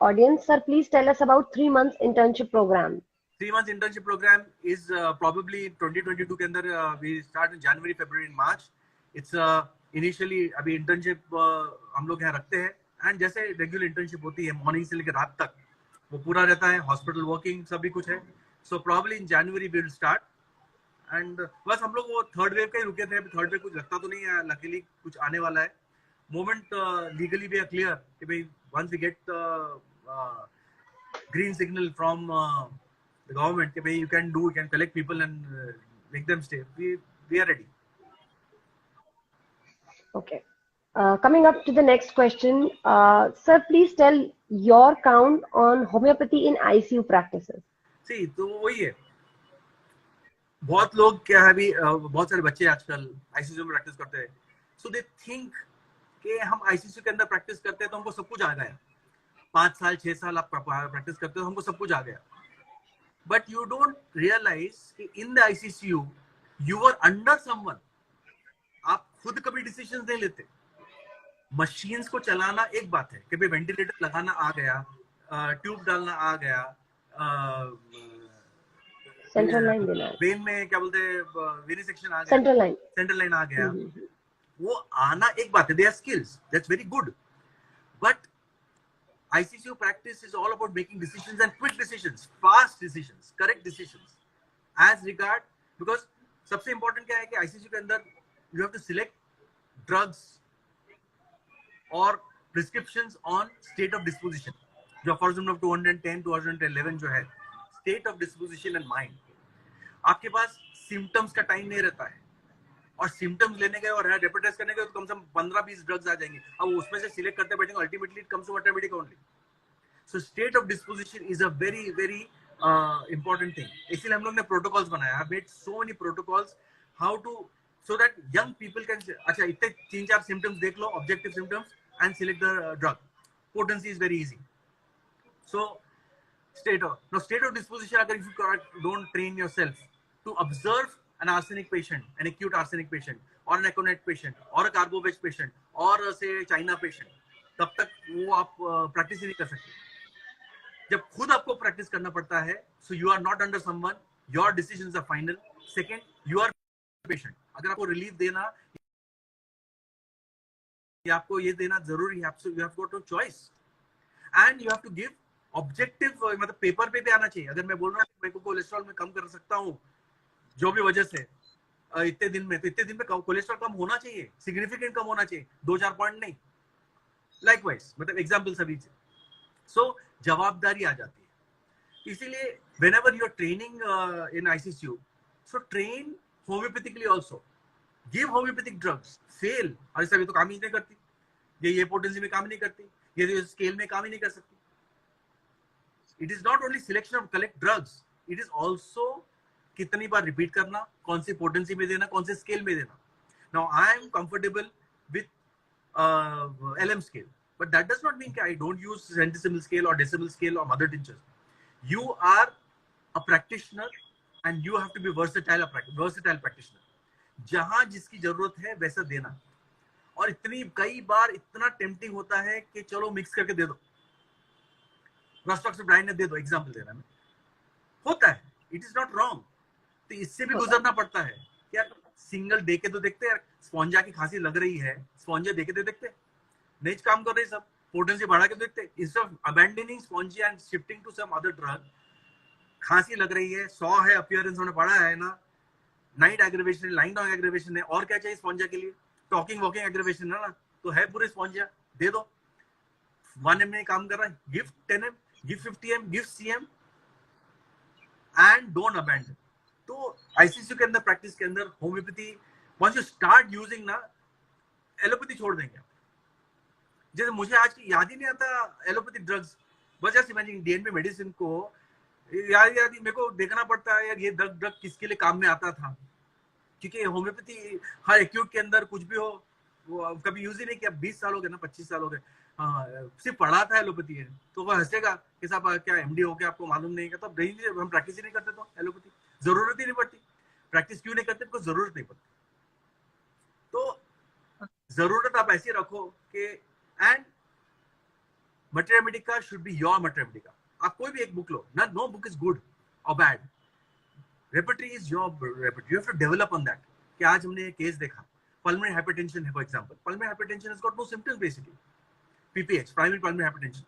audience. Sir, please tell us about 3 months internship program. 3 months internship program is probably 2022 के अंदर we start in January, February and March. It's initially अभी internship हम लोग यहाँ रखते हैं, and जैसे रेगुलर इंटर्नशिप होती है मॉर्निंग से लेकर रात तक, वो पूरा रहता है, हॉस्पिटल वर्किंग सभी कुछ है। So probably in January we will start, and बस हम लोग वो थर्ड वेव का ही रुके थे, थर्ड वेव कुछ लगता तो नहीं है, लकीली कुछ आने वाला है। Moment legally we are clear कि भाई once we get green signal from the government कि भाई you can do, you can collect people and make them stay, we are ready. Okay. Coming up to the next question, sir, please tell your count on homeopathy in ICU practices. See, तो वही है, बहुत लोग क्या है अभी बहुत सारे बच्चे आजकल आईसीयू में प्रैक्टिस करते हैं, सो दे थिंक कि हम आईसीयू के अंदर प्रैक्टिस करते हैं तो हमको सब कुछ आ गया। 5 साल 6 साल आप प्रैक्टिस करते हो, हमको सब कुछ आ गया। But you don't realize in the ICU you are under someone. आप खुद कभी डिसीजन नहीं लेते। मशीन्स को चलाना एक बात है कि भाई वेंटिलेटर लगाना आ गया, ट्यूब डालना आ गया, सेंट्रल लाइन देना, वेन में क्या बोलते हैं वेनिसेक्शन आ गया, सेंट्रल लाइन आ गया, वो आना एक बात है, they are skills, that's very good. But ICU practice is all about making decisions and quick decisions, fast decisions, correct decisions as regard, because सबसे important क्या है कि ICU के अंदर you have to select drugs or prescriptions on state of disposition, जो for example 210 211 जो है state of disposition and mind। आपके पास symptoms का टाइम नहीं रहता है, और सिम्टम्स लेने गए और रेपिटाइज करने गए तो कम से कम 15-20 ड्रग्स आ जाएंगे, अब उसमें से सिलेक्ट करते बैठेंगे, ultimately it comes to mathematics only. So state of disposition is a very very important thing, इसलिए हम लोग ने प्रोटोकॉल्स बनाया, I made so many protocols how to, so that young people can, अच्छा इतने 3-4 सिम्टम्स देख लो, objective symptoms, and select the drug. Potency is very easy. So state of disposition, अगर if you don't train yourself to observe an arsenic patient, an acute arsenic patient, or an Aconite patient, or a Carbovec patient, or say China patient, तब तक वो आप practice ही नहीं कर सकते. जब खुद आपको प्रैक्टिस करना पड़ता है, so you are not under someone, your decisions are final. Second, you are patient. अगर आपको रिलीफ देना या आपको ये देना जरूरी है, you have got no choice, and you have to give objective, मतलब पेपर पे भी आना चाहिए. अगर मैं बोल रहा हूँ मैं को कोलेस्ट्रॉल में कम कर सकता हूँ जो भी वजह से इतने दिन में, तो इतने दिन में कोलेस्ट्रॉल कम होना चाहिए, सिग्निफिकेंट कम होना चाहिए, 2-4 पॉइंट नहीं. लाइकवाइज, मतलब एग्जांपल सभी से. सो जवाबदारी आ जाती है. इसीलिए whenever you are training in ICCU, so train homeopathically also. Give homeopathic drugs. Fail, अरे सभी तो काम ही नहीं करती, ये पोटेंसी में काम नहीं करती, ये स्केल में काम ही नहीं कर सकती. It is not only selection of collect drugs, it is also कितनी बार रिपीट करना, कौन सी पोटेंसी में देना, कौन से स्केल में देना. Now I am comfortable with LM scale, but that does not mean that I don't use centesimal scale or decimal scale or mother tinctures. You are a practitioner and you have to be versatile practitioner. जहां जिसकी जरूरत है वैसा देना. और कई बार इतना tempting होता है कि चलो मिक्स करके दे दो, रोस्टॉक्सोब्लाइन दे दो, एग्जांपल दे रहा मैं, होता है, इट इज नॉट रॉन्ग. तो इससे भी गुजरना पड़ता है. क्या सिंगल दे के तो देखते हैं, स्पॉन्जा की खांसी लग रही है, स्पॉन्जा दे के तो देखते, नहीं काम कर रहे सब, पोटेंसी बढ़ा के तो देखते. Instead of abandoning spongia and shifting to some other drug, खांसी लग रही है, 100 है अपीयरेंस, हमने पढ़ा है ना, night aggravation, line down aggravation है, और क्या चाहिए स्पॉन्जिया के लिए, टॉकिंग वॉकिंग एग्रीवेशन है ना, तो है पूरे स्पॉन्जिया, दे दो. 1 में काम कर रहा है, give 10 m, give 50 m, give CM and don't abandon. तो आईसीसीयू के अंदर प्रैक्टिस के अंदर homeopathy once you start using ना, एलोपैथी छोड़ देंगे. जैसे मुझे आज की याद ही नहीं आता एलोपैथिक ड्रग्स, बस जस्ट इमेजिन डीएनपी मेडिसिन को याद मेरे को देखना पड़ता है यार, ये ड्रग किसके लिए काम में आता था, क्योंकि होम्योपैथी हर एक्यूट के अंदर कुछ भी हो, वो कभी यूज ही नहीं किया. 20 साल हो गए ना, 25 साल हो गए, सिर्फ पढ़ा था एलोपैथी है, तो वो हंसेगा कि साहब क्या एमडी हो गया, आपको मालूम नहीं है. तो हम प्रैक्टिस ही नहीं करते, तो एलोपैथी जरूरत ही नहीं पड़ती. प्रैक्टिस क्यों नहीं करते, बिकॉज जरूरत नहीं पड़ती. तो जरूरत आप ऐसी रखो कि, and materia medica should be your materia medica. आप कोई भी एक बुक लो ना, नो बुक इज गुड और bad, repertory is your repertory, you have to develop on that. कि आज हमने एक केस देखा, पल्मोनरी हाइपरटेंशन है for example, pulmonary hypertension has got no symptoms basically, PPH, primary pulmonary hypertension.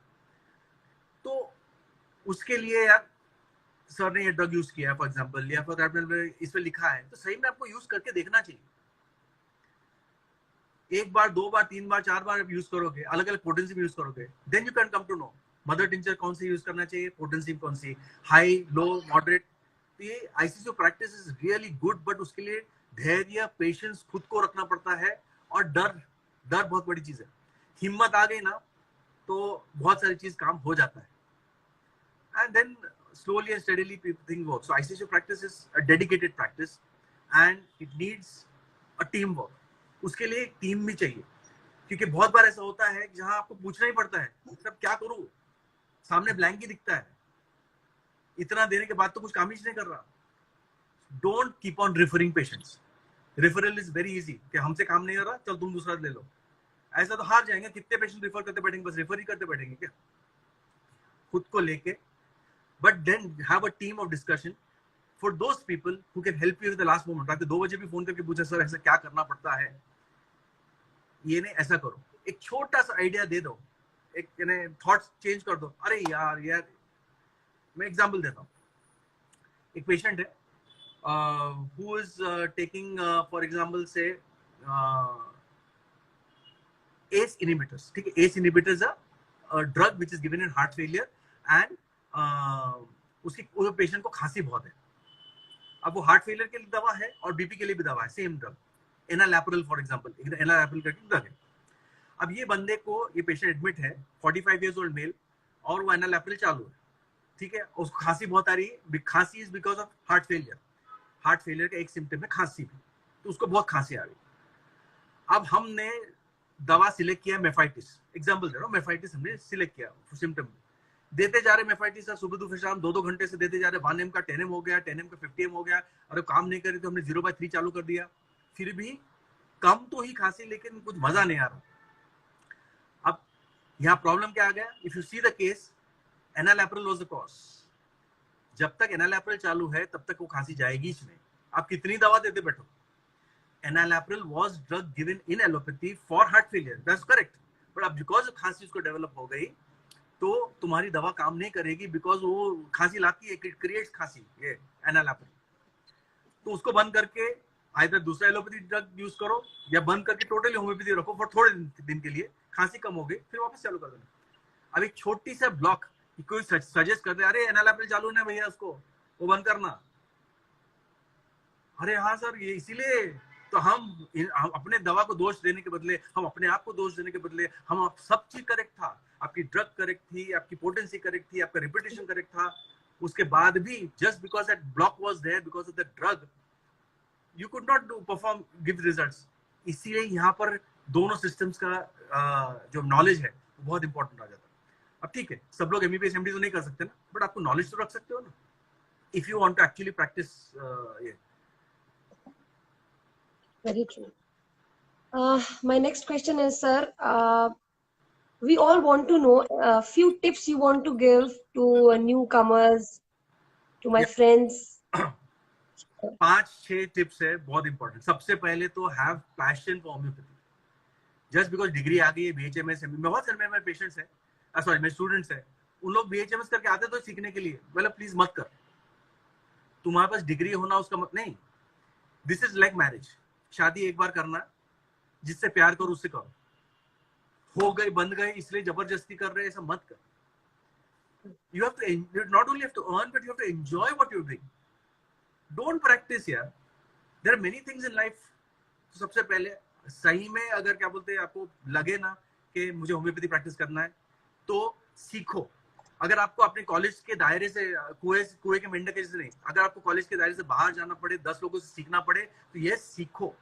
तो उसके लिए यार सर ने ये ड्रग यूज किया फॉर एग्जांपल, या फॉर इस पे लिखा है, तो सही में आपको यूज करके देखना चाहिए. 1 बार 2 बार 3 बार 4 बार आप यूज करोगे, अलग अलग पोटेंसी में यूज करोगे, then you can come to know mother tincture कौन सी यूज करना चाहिए, पोटेंसी कौन सी, हाई लो मॉडरेट. तो ये ICCU practice is really good, but उसके लिए धैर्य, पेशेंस खुद को रखना पड़ता है, और डर बहुत बड़ी चीज है. हिम्मत आ गई ना तो बहुत सारी चीज काम हो जाता है. And then slowly and steadily things work. So ICCU practice is a dedicated practice and it needs a team work. उसके लिए एक टीम भी चाहिए, क्योंकि बहुत बार ऐसा होता है जहां आपको पूछना ही पड़ता है मतलब क्या करूं, सामने ब्लैंक ही दिखता है, इतना देने के बाद तो कुछ काम ही नहीं कर रहा. Don't keep on referring patients. Referral is very easy, कि हमसे काम नहीं हो रहा, चल तुम दूसरा ले लो. ऐसा तो हार जाएंगे, कितने पेशेंट रिफर करते बैठेंगे, बस रेफर ही करते बैठेंगे क्या खुद को लेके. But then have a team of discussion for those people who can help you at the last moment. रात 2 बजे भी फोन करके पूछा, सर ऐसा क्या करना पड़ता है, ये नहीं ऐसा करो, एक छोटा सा आइडिया दे दो, एक थॉट्स चेंज कर दो. अरे यार मैं एग्जांपल देता हूँ. एक पेशेंट है who is taking for example say ACE inhibitors. ठीक है, ACE inhibitors are a drug which is given in heart failure and उसकी पेशेंट को खांसी बहुत है. अब वो हार्ट फेलियर के लिए दवा है और बीपी के लिए भी दवा है, सेम ड्रग, एनालैपरल फॉर एग्जांपल, एनालैपरल का ड्रग है. अब ये बंदे को, ये पेशेंट एडमिट है, 45 इयर्स ओल्ड मेल, और वो एनालैपरल चालू है. ठीक है, उसको खांसी बहुत आ रही है. खांसी is because of heart failure. Heart failure का एक सिम्टम है खांसी भी, तो उसको बहुत खांसी आ रही है. अब हमने दवा सिलेक्ट किया मेफाइटिस, एग्जाम्पल दे रहा हूँ, मेफाइटिस हमने सिलेक्ट किया सिम्टम. देते जा रहे मेफाइटिस का सुबह दोपहर शाम 2-2 घंटे से देते जा रहे, 1M का 10M हो गया, 10M का 50M हो गया, और काम नहीं करे तो हमने 0/3 चालू कर दिया, फिर भी कम तो ही खांसी, लेकिन कुछ मजा नहीं आ रहा। अब यहाँ प्रॉब्लम क्या आ गया? If you see the case, enalapril was the cause. जब तक एनालैप्रिल चालू है तब तक वो खांसी जाएगी ही नहीं, आप कितनी दवा देते बैठो। Enalapril was drug given in allopathy for heart failure, that's correct, but अब बिकॉज खांसी उसको डेवलप हो गई तो तुम्हारी दवा काम नहीं करेगी, बिकॉज वो खांसी लाती है, इट क्रिएट्स खांसी, ये एनालैप्रिल। तो उसको बंद करके आइदर दूसरा एलोपैथी ड्रग यूज करो, या बंद करके टोटली होम्योपैथी रखो फॉर थोड़े दिन के लिए, खांसी कम हो गई फिर वापस चालू कर देना। अब एक छोटी सा ब्लॉक, कोई सजेस्ट कर दे, अरे एनालैप्रिल चालू नहीं भैया, उसको वो बंद करना, अरे हाँ सर ये इसीलिए, तो हम अपने दवा को दोष देने के बदले, हम अपने आप को दोष देने के बदले, हम सब चीज करेक्ट था, आपकी ड्रग करेक्ट थी, आपकी पोटेंसी करेक्ट थी, आपका रिपीटेशन करेक्ट था, उसके बाद भी just because that block was there because of the drug, you could not do perform give results. इसीलिए यहाँ पर दोनों सिस्टम्स का जो नॉलेज है वो बहुत इंपॉर्टेंट आ जाता है। अब ठीक है, सब लोग एमबीबीएस एमडी तो नहीं कर सकते ना, बट आपको नॉलेज तो रख सकते हो ना, if you want to actually practise ये। Very true. My next question is, sir, we all want to know a few tips you want to give to newcomers, to my friends. 5-6 tips है बहुत important. सबसे पहले तो have passion for homeopathy. Just because degree आ गई है, BHMS में बहुत सारे मेरे पेशेंट्स हैं, सॉरी मेरे स्टूडेंट्स हैं, उन लोग बीएचएमएस करके आते तो सीखने के लिए, मतलब प्लीज मत कर, तुम्हारे पास डिग्री होना उसका मत नहीं। दिस इज लाइक मैरिज, शादी एक बार करना, जिससे प्यार करो उससे करो, हो गए बंद गए इसलिए जबरदस्ती कर रहे, ऐसा मत कर। You have to not only have to earn, but you have to enjoy what you doing. Don't practice यार, there are many things in life. तो सबसे पहले सही में अगर क्या बोलते हैं, आपको लगे ना कि मुझे होम्योपैथी प्रैक्टिस करना है तो सीखो। अगर आपको अपने कॉलेज के दायरे से, कुएं के मेंढक के जैसे नहीं, अगर आपको कॉलेज के दायरे से बाहर जाना पड़े, 10 लोगों से सीखना पड़े, तो ये सीखो,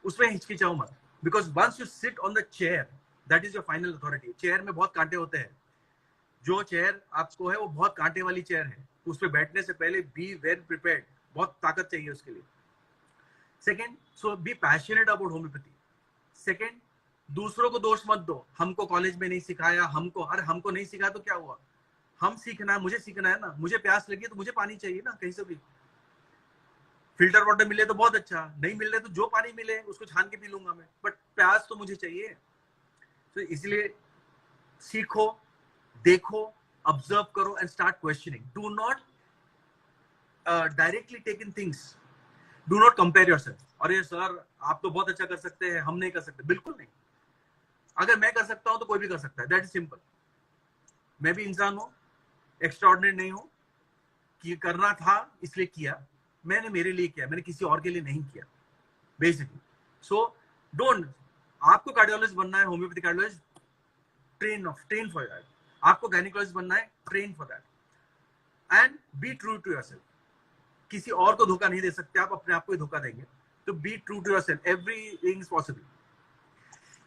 उसमें हिचकिचाओ मत। Because once you sit on the chair, that is your final authority. Chair में बहुत कांटे होते हैं, जो चेयर आपको है वो बहुत कांटे वाली चेयर है, उस पर बैठने से पहले बी वेल प्रिपेयर्ड, बहुत ताकत चाहिए उसके लिए। Second, so be passionate about homeopathy. Second, दूसरों को दोष मत दो, हमको कॉलेज में नहीं सिखाया, हमको नहीं सिखाया तो क्या हुआ, हम सीखना है, मुझे सीखना है ना, मुझे प्यास लगी तो मुझे पानी चाहिए ना, कहीं से भी फिल्टर वाटर मिले तो बहुत अच्छा, नहीं मिल रहे तो जो पानी मिले उसको छान के पी लूंगा मैं, बट प्यास तो मुझे चाहिए। तो इसलिए सीखो, देखो, ऑब्जर्व करो and start questioning. Do not directly take in things, do not compare yourself. अरे सर आप तो बहुत अच्छा कर सकते हैं, हम नहीं कर सकते, बिल्कुल नहीं। अगर मैं कर सकता हूं तो कोई भी कर सकता है, दैट इज सिंपल। मैं भी इंसान हूं, एक्स्ट्राऑर्डिनरी नहीं हूं कि करना था इसलिए किया, मैंने मेरे लिए किया, मैंने किसी और के लिए नहीं किया बेसिकली। सो डोंट, आपको कार्डियोलॉजिस्ट बनना है, homeopathy cardiologist, train for that. आपको गायनेकोलॉजिस्ट बनना है, train for that, and be true to yourself. किसी और को धोखा नहीं दे सकते आप, अपने आप को ही धोखा देंगे। तो be true to yourself, everything is possible.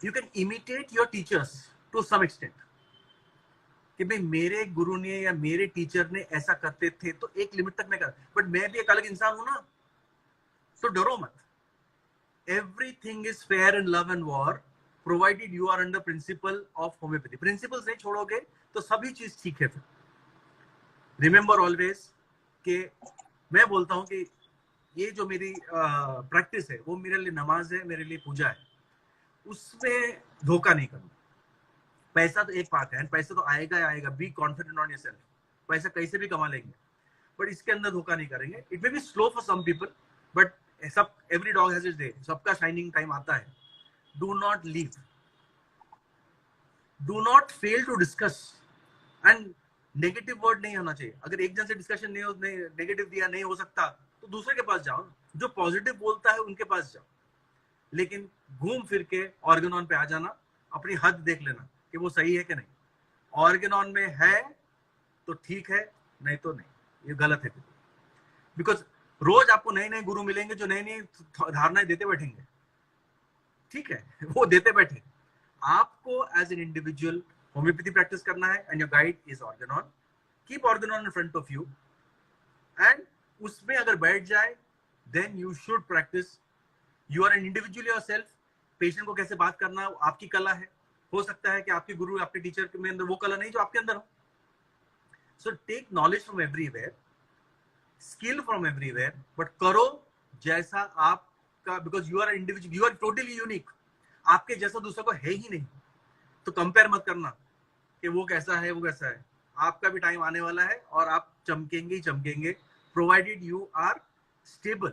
You can imitate your teachers to some extent, कि भाई मेरे गुरु ने या मेरे टीचर ने ऐसा करते थे तो एक लिमिट तक मैं कर, बट मैं भी एक अलग इंसान हूं ना, तो डरो मत। Everything is fair in love and war, provided you are under principle of homeopathy. Principles नहीं छोड़ोगे तो सभी चीज ठीक है। फिर रिमेंबर ऑलवेज कि मैं बोलता हूं कि ये जो मेरी प्रैक्टिस है वो मेरे लिए नमाज है, मेरे लिए पूजा है, उसमें धोखा नहीं करना। पैसा तो एक बात है, पैसा तो आएगा ही आएगा, बी कॉन्फिडेंट ऑन योरसेल्फ, पैसा कैसे भी कमा लेंगे, बट इसके अंदर धोखा नहीं करेंगे। It may be slow for some people, but सब, every dog has its day, सबका शाइनिंग टाइम आता है। Do not leave, do not fail to discuss, and negative word नहीं होना चाहिए। अगर एक जन से डिस्कशन नहीं हो, नेगेटिव दिया नहीं हो सकता, तो दूसरे के पास जाओ, जो पॉजिटिव बोलता है उनके पास जाओ। लेकिन घूम फिर के ऑर्गेनॉन पे आ जाना, अपनी हद देख लेना कि वो सही है कि नहीं। ऑर्गेनॉन में है तो ठीक है, नहीं तो नहीं, ये गलत है। बिकॉज रोज आपको नए नए गुरु मिलेंगे जो नई नई धारणाएं देते बैठेंगे, ठीक है, वो देते बैठे। आपको as an individual homeopathy practice करना है and your guide is Organon, keep Organon in front of you and उसमें अगर बैठ जाए then you should practise. You are an individual yourself. Patient को कैसे बात करना आपकी कला है. हो सकता है कि आपके गुरु आपके टीचर में अंदर वो कला नहीं जो आपके अंदर हो. So take knowledge from everywhere, skill from everywhere, but करो जैसा आपका, because you are individual, you are totally unique. आपके जैसा दूसरा को है ही नहीं. तो कंपेयर मत करना कि वो कैसा है वो कैसा है. आपका भी टाइम आने वाला है और आप चमकेंगे ही चमकेंगे, प्रोवाइडेड यू आर स्टेबल.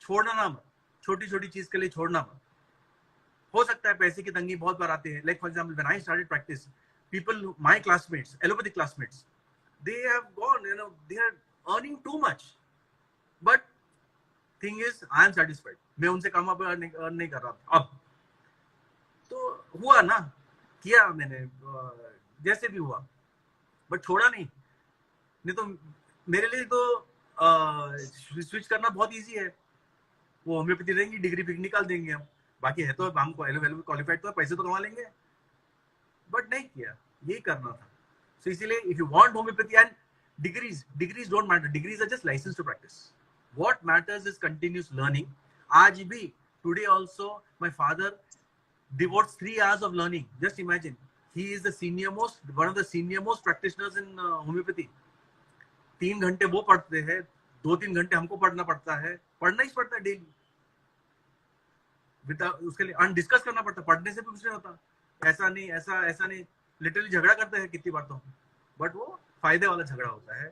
छोड़ना ना मत, छोटी छोटी चीज के लिए छोड़ना मत. हो सकता है पैसे की तंगी बहुत बार आती है. Like for example when I started practice, people, my classmates, allopathic classmates, they have gone, they are earning too much, but thing is I am satisfied. मैं उनसे कम अब अर्न नहीं कर रहा था. अब तो हुआ ना, किया मैंने जैसे भी हुआ, बट छोड़ा नहीं तो मेरे लिए तो स्विच करना बहुत इजी है. वो होम्योपैथी रहेंगी, डिग्री फिर निकाल देंगे हम, बाकी है तो हम क्वालिफाइड तो पैसे तो कमा लेंगे. बट नहीं किया, यही करना था. So इसीलिए if you want homeopathy and degrees don't matter. Degrees are just license to practice. What matters is continuous learning. आज भी today also my father devotes 3 hours of learning. Just imagine, he is one of the senior most practitioners in homeopathy. 3 घंटे वो पढ़ते हैं, 2-3 घंटे हमको पढ़ना पड़ता है. पढ़ना ही पड़ता है डेली. उसके लिए अनडिस्कस करना पड़ता है. पढ़ने से भी कुछ नहीं होता. ऐसा नहीं लिटरली झगड़ा करते हैं कितनी बार तो, बट वो फायदे वाला झगड़ा होता है.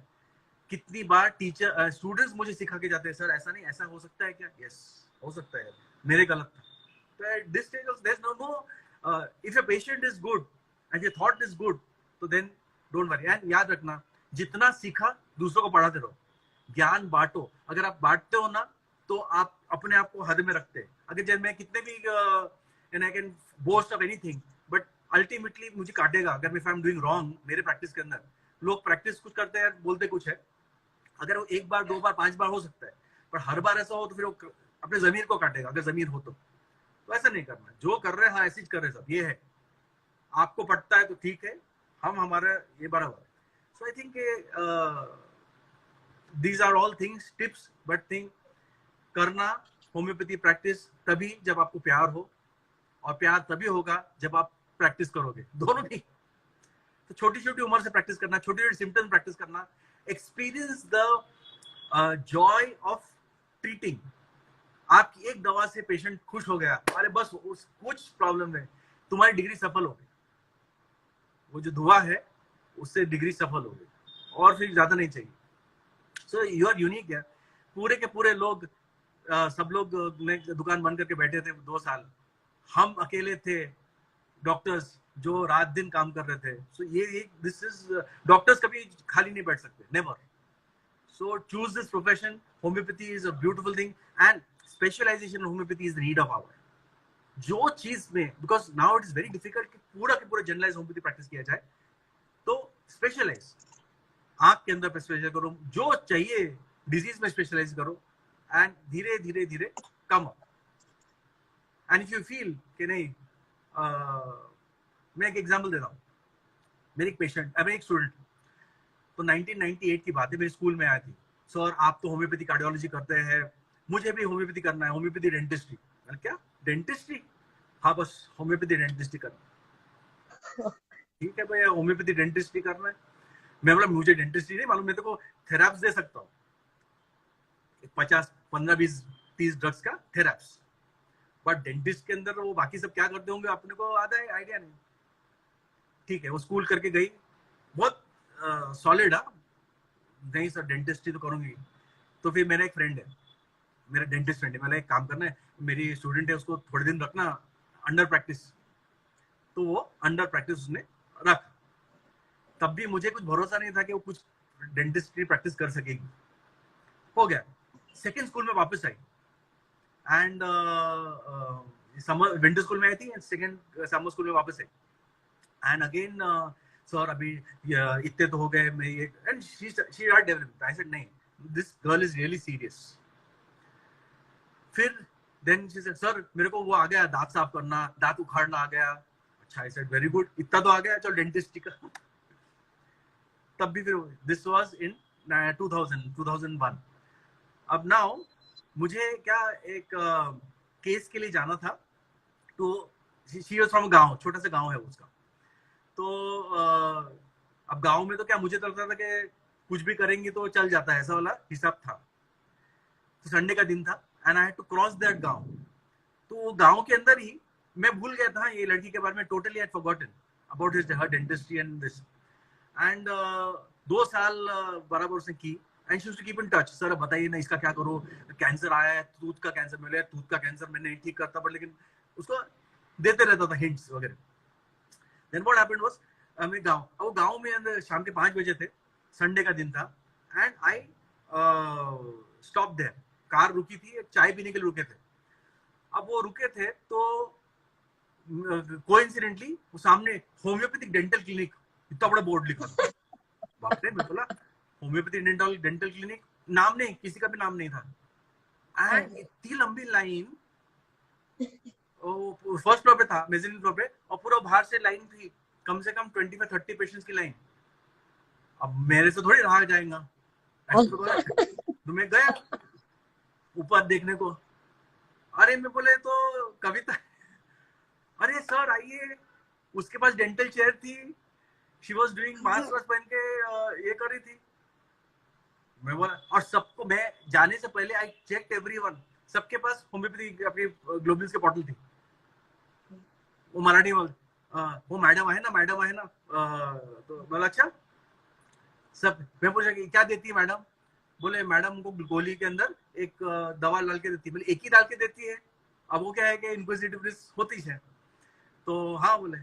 कितनी बार टीचर स्टूडेंट्स मुझे सिखा के जाते हैं, सर ऐसा नहीं, ऐसा हो सकता है क्या. यस, हो सकता है, मेरे गलत था. तो at this stage there is no if your patient is good and your thought is good, तो देन डोंट वरी. एंड याद रखना, जितना सीखा दूसरों को पढ़ाते रहो. ज्ञान बांटो. अगर आप बांटते हो ना तो आप अपने आप को हद में रखते हैं. अगर जब मैं कितने भी I can boast of anything, but ultimately मुझे काटेगा अगर if I am doing wrong. मेरे प्रैक्टिस के अंदर लोग प्रैक्टिस कुछ करते हैं, बोलते कुछ है. अगर वो 1 बार 2 बार 5 बार हो सकता है, पर हर बार ऐसा हो तो फिर वो अपने जमीर को काटेगा. अगर जमीर हो तो ऐसा नहीं करना. जो कर रहे हैं हाँ ऐसे ही कर रहे हैं सब. ये है, आपको पटता है तो ठीक है, हम हमारा ये बराबर. So I think these are all things, tips, but think करना होम्योपैथी प्रैक्टिस तभी जब आपको प्यार हो, और प्यार तभी होगा जब आप प्रैक्टिस करोगे. दोनों नहीं. तो छोटी छोटी उम्र से प्रैक्टिस करना, छोटी छोटी सिम्टम्स प्रैक्टिस करना, experience the Joy of treating. आपकी एक दवा से पेशेंट खुश हो गया, अरे बस कुछ प्रॉब्लम है, तुम्हारी डिग्री सफल हो गई. वो जो दुआ है उससे डिग्री सफल हो गई, और फिर ज्यादा नहीं चाहिए. सो यू आर यूनिक है. पूरे के पूरे लोग सब लोग दुकान बंद करके बैठे थे 2 साल. हम अकेले थे डॉक्टर्स जो रात दिन काम कर रहे थे. सो ये दिस इज, डॉक्टर्स कभी खाली नहीं बैठ सकते, never. So choose this profession. Homeopathy is a beautiful thing and specialisation in homeopathy is the need of hour. जो चीज में, because now it is very difficult कि पूरा के पूरा जनरलाइज होम्योपैथी प्रैक्टिस किया जाए, तो स्पेशलाइज. आंख के अंदर स्पेशलाइज करो, जो चाहिए डिजीज में स्पेशलाइज करो, एंड धीरे धीरे धीरे come up. And if you feel कि नहीं, मैं एक एग्जांपल देता हूँ. मेरी एक पेशेंट, अब एक स्टूडेंट, तो 1998 की बात है, मेरे स्कूल में आई थी. सर आप तो होम्योपैथी कार्डियोलॉजी करते हैं, मुझे भी होम्योपैथी करना है, होम्योपैथी डेंटिस्ट्री. मैंने क्या डेंटिस्ट्री? हाँ बस होम्योपैथी डेंटिस्ट्री करना. ठीक है भैया, होम्योपैथी डेंटिस्ट्री करना है. मैं बोला मुझे डेंटिस्ट्री नहीं मालूम, मैं तो को थेराप्स दे सकता हूँ, 50, 15, 20, 30 ड्रग्स का थेराप्स. बट डेंटिस्ट के अंदर वो बाकी सब क्या करते होंगे अपने को आधा है आइडिया नहीं. ठीक है, वो स्कूल करके गई, बहुत सॉलिड. नहीं सर डेंटिस्ट्री तो करूंगी. तो फिर मेरा एक फ्रेंड है, मेरा डेंटिस्ट फ्रेंड है, मैंने एक काम करना है, मेरी स्टूडेंट है उसको थोड़े दिन रखना अंडर प्रैक्टिस. तो वो अंडर प्रैक्टिस उसने रख. तब भी मुझे कुछ भरोसा नहीं था कि वो कुछ डेंटिस्ट्री प्रैक्टिस कर सकेगी. हो गया. सेकेंड स्कूल में वापस आई एंड समर विंटर स्कूल में आई थी, सेकेंड समर स्कूल में वापस आई. एंड अगेन सर अभी इतने तो हो गए, मैं ये, and she are developing. I said नहीं, this girl is really serious. फिर देन शी सेड सर मेरे को वो आ गया दांत साफ करना, दांत उखाड़ना आ गया. अच्छा, आई सेड वेरी गुड, इतना तो आ गया, चलो डेंटिस्ट का। तब भी फिर दिस वाज इन 2001। अब नाउ मुझे क्या एक केस के लिए जाना था, तो शी वाज फ्रॉम गांव, छोटा सा गांव है उसका। तो अब गांव में तो क्या, मुझे तो लगता था कि कुछ भी करेंगे तो चल जाता है, ऐसा वाला हिसाब था। तो संडे का दिन था and I had to cross that गांव। तो वो गांव के अंदर ही मैं भूल गया था ये लड़की के बारे में, totally had forgotten about his her dentistry and this. And 2 साल बराबर उसने की and she used to keep in touch. Sir बताइए ना इसका क्या करो, कैंसर आया है, टूथ का कैंसर मिला है, टूथ का कैंसर मैं नहीं ठीक करता, पर लेकिन उसको देते रहता था हिंट्स वगैरह। देन व्हाट हैपेंड वाज, मैं गांव में अंदर शाम के 5 बजे थे, संडे का दिन था, and I stop there. Car रुकी थी, चाय पीने के लिए रुके थे। अब वो रुके थे तो कोइंसिडेंटली वो सामने होम्योपैथिक डेंटल क्लिनिक, इतना बड़ा बोर्ड लिखा था। बाप रे, मैं बोला होम्योपैथिक डेंटल क्लिनिक, नाम नहीं, किसी का भी नाम नहीं था। एंड इतनी लंबी लाइन, फर्स्ट फ्लोर पे था, मेजरिंग फ्लोर पे, और पूरा बाहर से लाइन थी, कम से कम 25-30 पेशेंट्स की लाइन। अब मेरे से थोड़ी रहा जाएगा, ऐसे तो मैं गया ऊपर देखने को। अरे मैं बोले तो कविता, अरे सर आइए। उसके पास डेंटल चेयर थी, शी वॉज डूइंग मास्क वास्क पहन के ये कर रही थी। मैं बोला, और सबको, मैं जाने से पहले आई चेक एवरीवन, सबके पास होम्योपैथी अपनी ग्लोबुल्स के बॉटल थी। वो मराठी में वो मैडम है ना, तो बोला अच्छा सब। मैं पूछा कि क्या देती है मैडम? बोले मैडम को गोली के अंदर एक दवा डाल के देती है। बोले एक ही डाल के देती है? अब वो क्या है कि इनक्विजिटिवनेस होती है। तो हाँ बोले,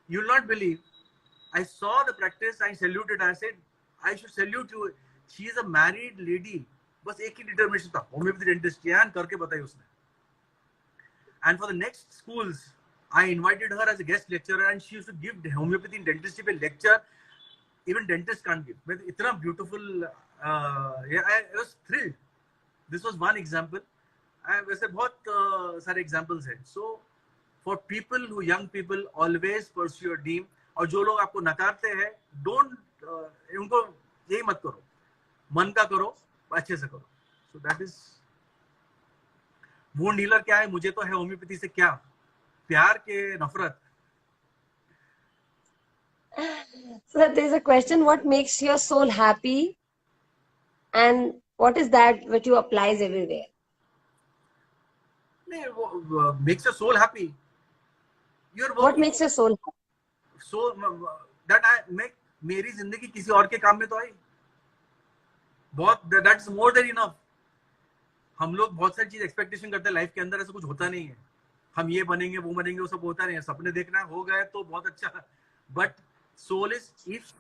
you will not believe, I saw the practice, I saluted, I said, I should salute you. She is a married lady. बस एक ही डिटर्मिनेशन था, होम्योपैथी डेंटिस्ट करके बताई उसने। And for the next schools, I invited her as a guest lecturer, and she used to give homeopathy in dentistry पे lecture. Even dentists can't give. मैं इतना beautiful, I was thrilled. This was one example. वैसे बहुत सारे examples हैं. So for people who, young people, always pursue your dream. और जो लोग आपको नकारते हैं, डोंट उनको यही मत करो, मन का करो, अच्छे से करो। So that is wound healer. क्या है, मुझे तो है होम्योपैथी से क्या प्यार के नफरत। So there's a question, what makes your soul happy and what is that which you applies everywhere? नहीं, वो makes your soul happy, you're working. What makes your soul happy? So that I make, मेरी जिंदगी किसी और के काम में तो आई, बहुत, that's more than enough. हम लोग बहुत सारी चीज एक्सपेक्टेशन करते हैं लाइफ के अंदर, ऐसा कुछ होता नहीं है। हम ये बनेंगे वो बनेंगे, वो सब होता नहीं है। सपने देखना हो गए तो बहुत अच्छा, but soul is, if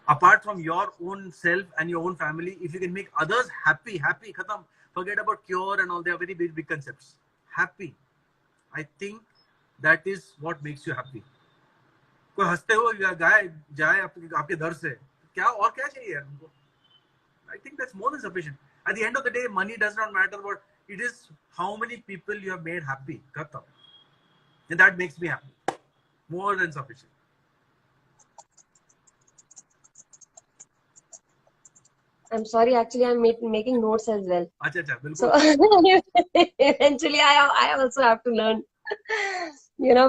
apart from your own self and your own family, if you can make others happy, khatam, forget about cure and all, they are very big concepts. Happy, I think that is what makes you happy. कोई हंसते हुए गाय जाए आपके दर से, क्या और क्या चाहिए यार उनको? I think that's more than sufficient. At the end of the day, money does not matter, but it is how many people you have made happy, khatam, and that makes me happy, more than sufficient. I'm sorry, actually I'm making notes as well. अच्छा, बिल्कुल। So eventually I also have to learn,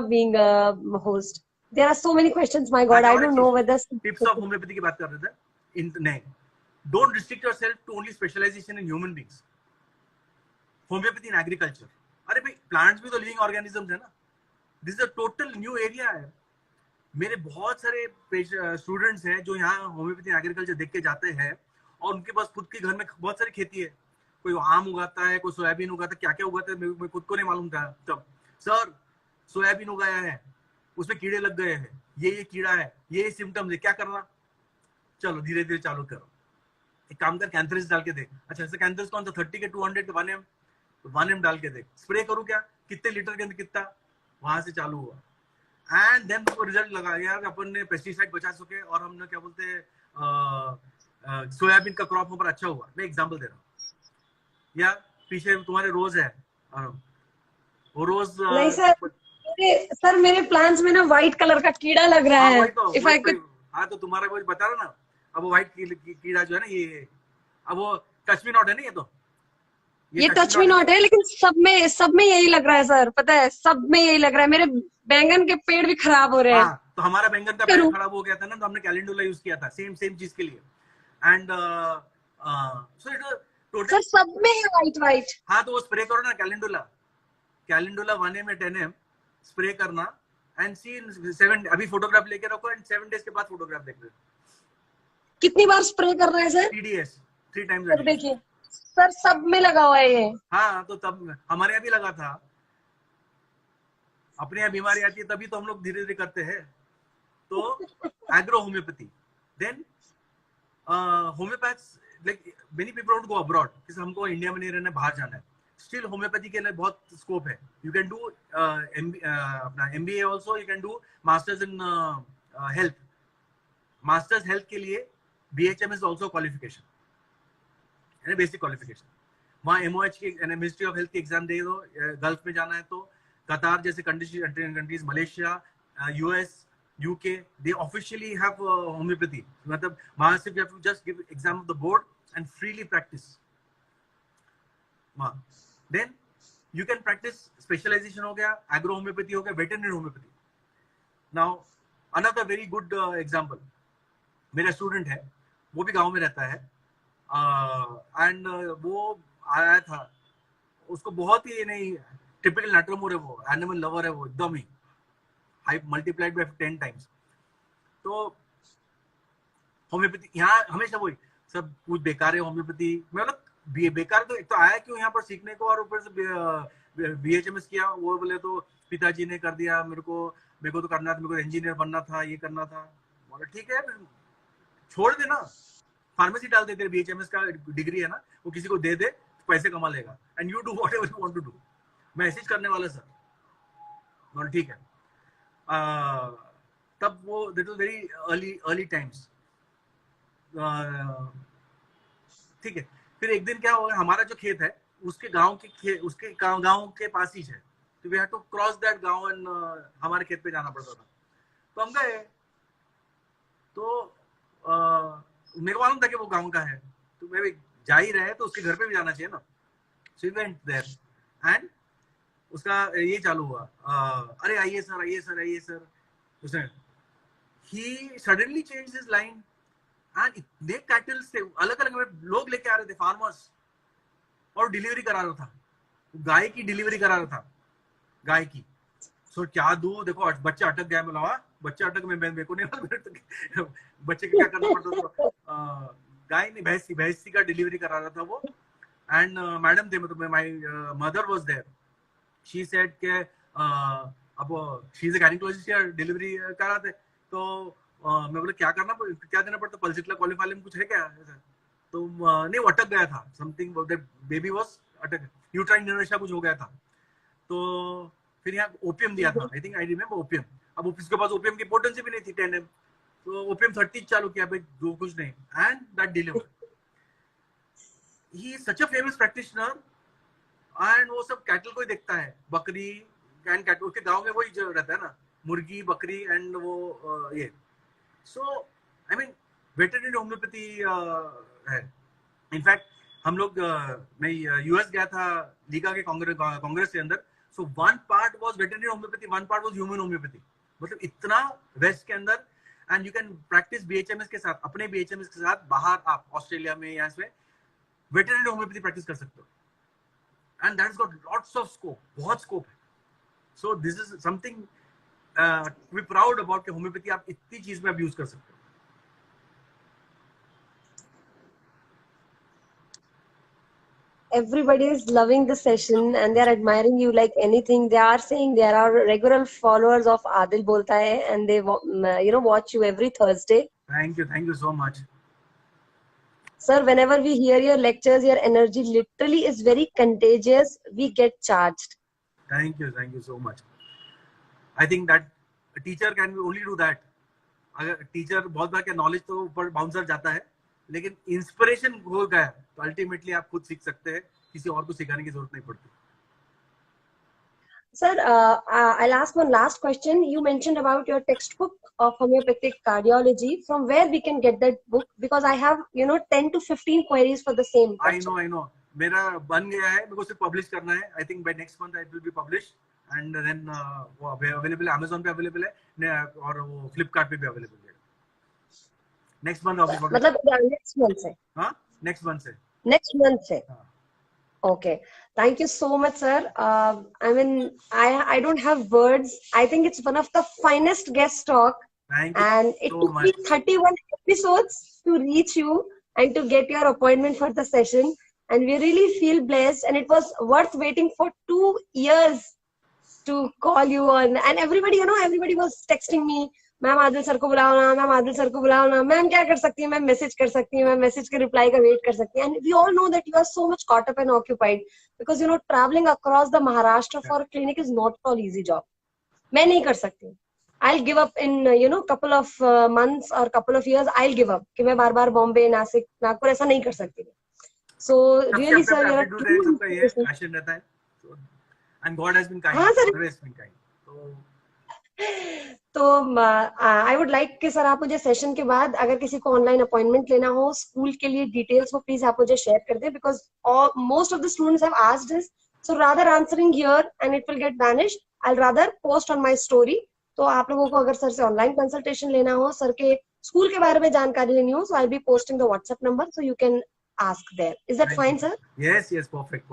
being a host. There are so many questions, my God, I don't know whether... Tips of homeopathy की बात कर रहे थे। नहीं, don't restrict yourself to only specialization in human beings. Homeopathy in agriculture, अरे भाई plants भी तो living organisms है ना। This is a total new area है। मेरे बहुत सारे स्टूडेंट्स हैं जो यहाँ होम्योपैथी एग्रीकल्चर देख के जाते हैं, और उनके पास खुद के घर में बहुत सारी खेती है। कोई आम उगाता है, कोई सोयाबीन उगाता है, क्या क्या उगाता है मैं खुद को नहीं मालूम था। तब सर सोयाबीन उगाया है, उसमें कीड़े लग गए हैं, ये कीड़ा है, ये सिम्टम्स है, क्या करना? चलो धीरे धीरे चालू करो, एक काम कर, कैंथरिस डाल के देख। अच्छा ऐसे कैंथरिस कौन सा, 30 के 200 के 1 ml डाल के देख। स्प्रे करूँ क्या, कितने लीटर के अंदर कितना, वहां से चालू हुआ। एंड देन वो रिजल्ट लगा यार, अपन ने पेस्टिसाइड बचा सके, और हमने क्या बोलते हैं सोयाबीन का क्रॉप ऊपर अच्छा हुआ। मैं एग्जांपल दे रहा हूँ। या पीछे तुम्हारे रोज है, वो रोज नहीं सर, सर मेरे प्लांट्स में ना व्हाइट कलर का कीड़ा लग रहा हाँ है। वही तो इफ आई कुड, हाँ तो तुम्हारा कुछ बता रहा ना, अब वो व्हाइट कीड़ा जो है ना ये, अब वो टच मी नॉट है ना, ये ये touch me touch me not है। नॉट है, लेकिन सब में यही लग रहा है सर, पता है, सब में यही लग रहा है। मेरे बैंगन के पेड़ भी खराब हो रहे हैं। हाँ तो हमारा बैंगन का पेड़ करूं? खराब हो गया था ना, तो हमने कैलेंडुला यूज किया था सेम सेम चीज के लिए। And so it total. Sir सब में है व्हाइट व्हाइट। हाँ तो वो स्प्रे करो ना calendula, calendula 1 ml 10 ml spray करना, एंड सी इन 7, अभी फोटोग्राफ लेके रखो एंड 7 days के बाद फोटोग्राफ देख लो। कितनी बार स्प्रे कर रहे हैं sir? TDS 3 times a sir day। देखिए, सर सब में लगा हुआ है ये। हाँ तो तब हमारे यहाँ भी लगा था, अपने यहाँ बीमारी आती है तभी तो हम लोग धीरे धीरे करते हैं। तो agro homeopathy, then homeopaths, like many people don't go abroad, जैसे हमको इंडिया में नहीं रहना, बाहर जाना है, स्टिल होम्योपैथी के लिए बहुत स्कोप है। यू कैन डू अपना MBA also, you can do masters in health. Masters health के लिए BHM is also qualification, basic qualification. वहाँ MOH की मिनिस्ट्री ऑफ हेल्थ की एग्जाम दे दो, गल्फ में जाना है तो कतार जैसे countries, Malaysia, US, UK, they officially have homeopathy, मतलब वहाँ से you have to just give exam of the board and freely practice वहाँ। then you can practice specialization हो गया, agro homeopathy हो गया, veterinary homeopathy। now another very good example, मेरा student है, वो भी गांव में रहता है, एंड वो आया था, उसको बहुत ही नहीं टिपिकल नटरमोर है, वो एनिमल लवर है, वो एकदम ही हाई मल्टीप्लाइड बाय 10 times। तो होम्योपैथी यहाँ हमेशा वही सब कुछ बेकार है होम्योपैथी, मतलब बेकार तो एक तो आया क्यों यहाँ पर सीखने को, और ऊपर से BHMS किया, वो बोले तो पिताजी ने कर दिया, मेरे को तो करना था, मेरे को इंजीनियर बनना था, ये करना था। बोला ठीक है छोड़ देना, फार्मेसी डाल दे, तेरे BHMS का डिग्री है ना, वो किसी को दे दे, पैसे कमा लेगा, and you do whatever you want to do. Message करने वाला सर, बोला ठीक है। तब वो that was very early times, ठीक है। फिर एक दिन क्या हुआ, हमारा जो खेत है उसके गांव के पास ही है, तो we had to cross that गांव, एंड हमारे खेत पे जाना पड़ता था। तो हम गए, तो मेरे को मालूम था कि वो गांव का है, तो मैं जा ही रहे तो उसके घर पे भी जाना चाहिए ना, so we went there, and उसका ये चालू हुआ, अरे आइए सर, आइए सर, आइए सर। उसने ही suddenly change his line, and इतने कैटल से अलग अलग लोग लेके आ रहे थे, फार्मर्स, और डिलीवरी करा रहा था, गाय की डिलीवरी करा रहा था, गाय की। सो क्या दूं, देखो बच्चा अटक गया, मैं बच्चा अटक में मेरे को नहीं बच्चे को क्या करना पड़ता, तो गाय नहीं, भैंसी का डिलीवरी करा रहा था वो। एंड मैडम थे, मतलब my mother was there, she said के अब शी इज अ गायनेकोलॉजिस्ट, या डिलीवरी कर रहा थे, तो मैं बोले क्या देना पड़ता, पल्सिटला क्वालिफाइम कुछ है क्या, तो नहीं, वो अटक गया था, समथिंग बेबी वाज अटक, यूट्राइन इनर्शिया कुछ हो गया था। तो फिर यहाँ ओपियम दिया था, I think I remember opium. अब उसके पास ओपियम की पोटेंसी भी नहीं थी 10 ml, तो ओपियम 30 चालू किया भाई, जो कुछ नहीं, and that deliver. He is such a famous practitioner, and वो सब कैटल को ही देखता है, बकरी एंड कैटल, उसके गांव में वही जो रहता है ना, मुर्गी बकरी एंड वो ये। सो आई मीन वेटरनरी होम्योपैथी है। इनफैक्ट हम लोग मैं US गया था लीगा के कांग्रेस के अंदर, so one part was veterinary homeopathy, one part was human homeopathy, मतलब इतना वेस्ट के अंदर। And you can practice BHMS के साथ, अपने BHMS के साथ बाहर आप ऑस्ट्रेलिया में या इसमें वेटरनरी होम्योपैथी प्रैक्टिस कर सकते हो, and that's got lots of scope, बहुत स्कोप है। So this is something to be proud about कि होम्योपैथी आप इतनी चीज में आप यूज कर सकते हो। Everybody is loving the session and they are admiring you like anything. They are saying there are regular followers of Adil Bolta Hai, and they watch you every Thursday. Thank you so much. Sir, whenever we hear your lectures, your energy literally is very contagious. We get charged. Thank you so much. I think that a teacher can only do that. अगर teacher बहुत बार क्या knowledge तो ऊपर bouncer जाता है, लेकिन inspiration हो गया तो अल्टीमेटली आप खुद सीख सकते हैं, किसी और को सिखाने की जरूरत नहीं पड़ती। Sir, I'll ask one last question. You mentioned about your textbook of homeopathic cardiology. From where we can get that book? Because I have, 10 to 15 queries for the same question. I know. मेरा बन गया है, मेरे को सिर्फ publish करना है. I think by next month it will be published and then वो available है, Amazon पे available है और वो Flipkart पे भी available है. Next month अभी मतलब next month से? हाँ, next month से. Next month से. Okay. Thank you so much, sir. I mean, I don't have words. I think it's one of the finest guest talk. Thank you and it so took much. me 31 episodes to reach you and to get your appointment for the session. And we really feel blessed. And it was worth waiting for 2 years to call you on. And everybody, everybody was texting me. Ma'am Adil sir को बुलाओ ना, ma'am Adil sir को बुलाओ ना. Ma'am क्या कर सकती है, मैम मैसेज कर सकती है, मैम मैसेज के रिप्लाई का वेट कर सकती है. And we all know that you are so much caught up and occupied because traveling across the Maharashtra for a clinic is not all easy job. मैं नहीं कर सकती. I'll give up in couple of months or couple of years. I'll give up कि मैं बार बार बॉम्बे, नासिक, नागपुर ऐसा नहीं कर सकती. So really sir, you're a true passion रहता है. And God has been kind. Always been kind. तो आई वुड लाइक कि सर आप मुझे सेशन के बाद अगर किसी को ऑनलाइन अपॉइंटमेंट लेना हो स्कूल के लिए डिटेल्स वो प्लीज आप मुझे शेयर कर दें because most of the students have asked this so rather answering here and it will get vanished I will rather post on my story. तो आप लोगों को अगर सर से ऑनलाइन कंसल्टेशन लेना हो, सर के स्कूल के बारे में जानकारी लेनी हो, so I will be posting the WhatsApp number so you can ask there. Is that fine sir? Yes perfect.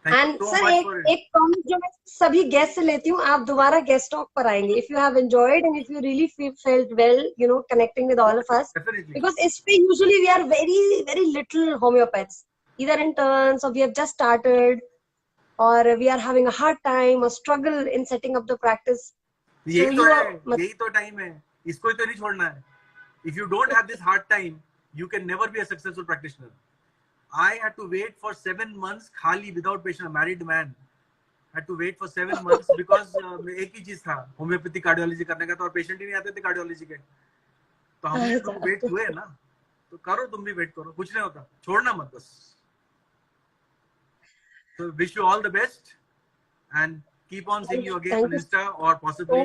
And sir एक प्रॉमिस जो मैं सभी गेस्ट से लेती हूँ, आप दोबारा गेस्ट टॉक पर आएंगे if you have enjoyed and if you really felt well connecting with all of us because इस पे usually we are very very little homeopaths either interns or we have just started or we are having a hard time or struggle in setting up the practice. यही तो time है, इसको तो नहीं छोड़ना है. If you don't have this hard time, you can never be a successful practitioner. I had to wait for 7 months खाली without patient. A married man had to wait for 7 months because एक ही चीज था homeopathy cardiology करने का, तो और patient ही नहीं आते थे कार्डियोलॉजी के. तो हम तो वेट हुए ना, तो करो तुम भी वेट करो, कुछ नहीं होता, छोड़ना मत बस. So wish you all the best and keep on seeing you again on Insta or possibly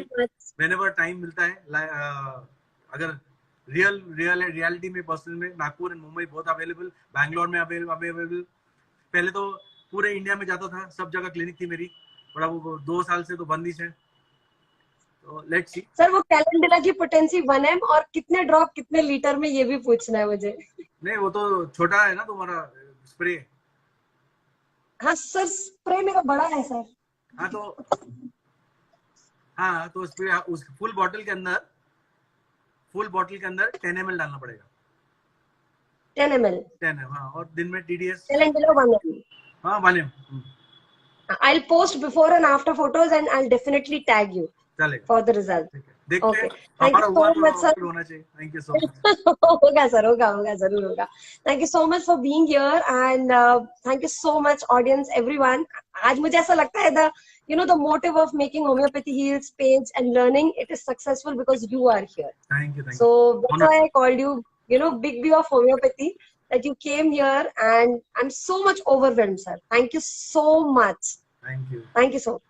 whenever time मिलता है. अगर रियलिटी में पर्सनल में नागपुर एंड मुंबई बहुत अवेलेबल, बैंगलोर में अवेलेबल. पहले तो पूरे इंडिया में जाता था, सब जगह क्लिनिक थी मेरी, बड़ा वो 2 साल से तो बंद ही है. तो लेट्स सी. सर वो कैलेंडुला की पोटेंसी 1m और कितने ड्रॉप कितने लीटर में ये भी पूछना है मुझे. नहीं वो तो छोटा है ना तुम्हारा स्प्रे. हाँ सर स्प्रे मेरा बड़ा है सर. हाँ तो स्प्रे उस फुल बॉटल के अंदर 10 ml डालना पड़ेगा. 10 ml. 10 हाँ, और दिन में TDS कैलेंडुला 1m. हाँ 1m. I'll post before and after photos and I'll definitely tag you for the result. Okay. Thank you so much, sir. Thank you so much. होगा सर, होगा जरूर होगा. Thank you so much for being here and thank you so much audience everyone. आज मुझे ऐसा लगता है the motive of making Homeopathy Heals page and learning, it is successful because you are here. Thank you. So that's why I called you, Big B of Homeopathy, that you came here and I'm so much overwhelmed, sir. Thank you so much. Thank you. Thank you so much.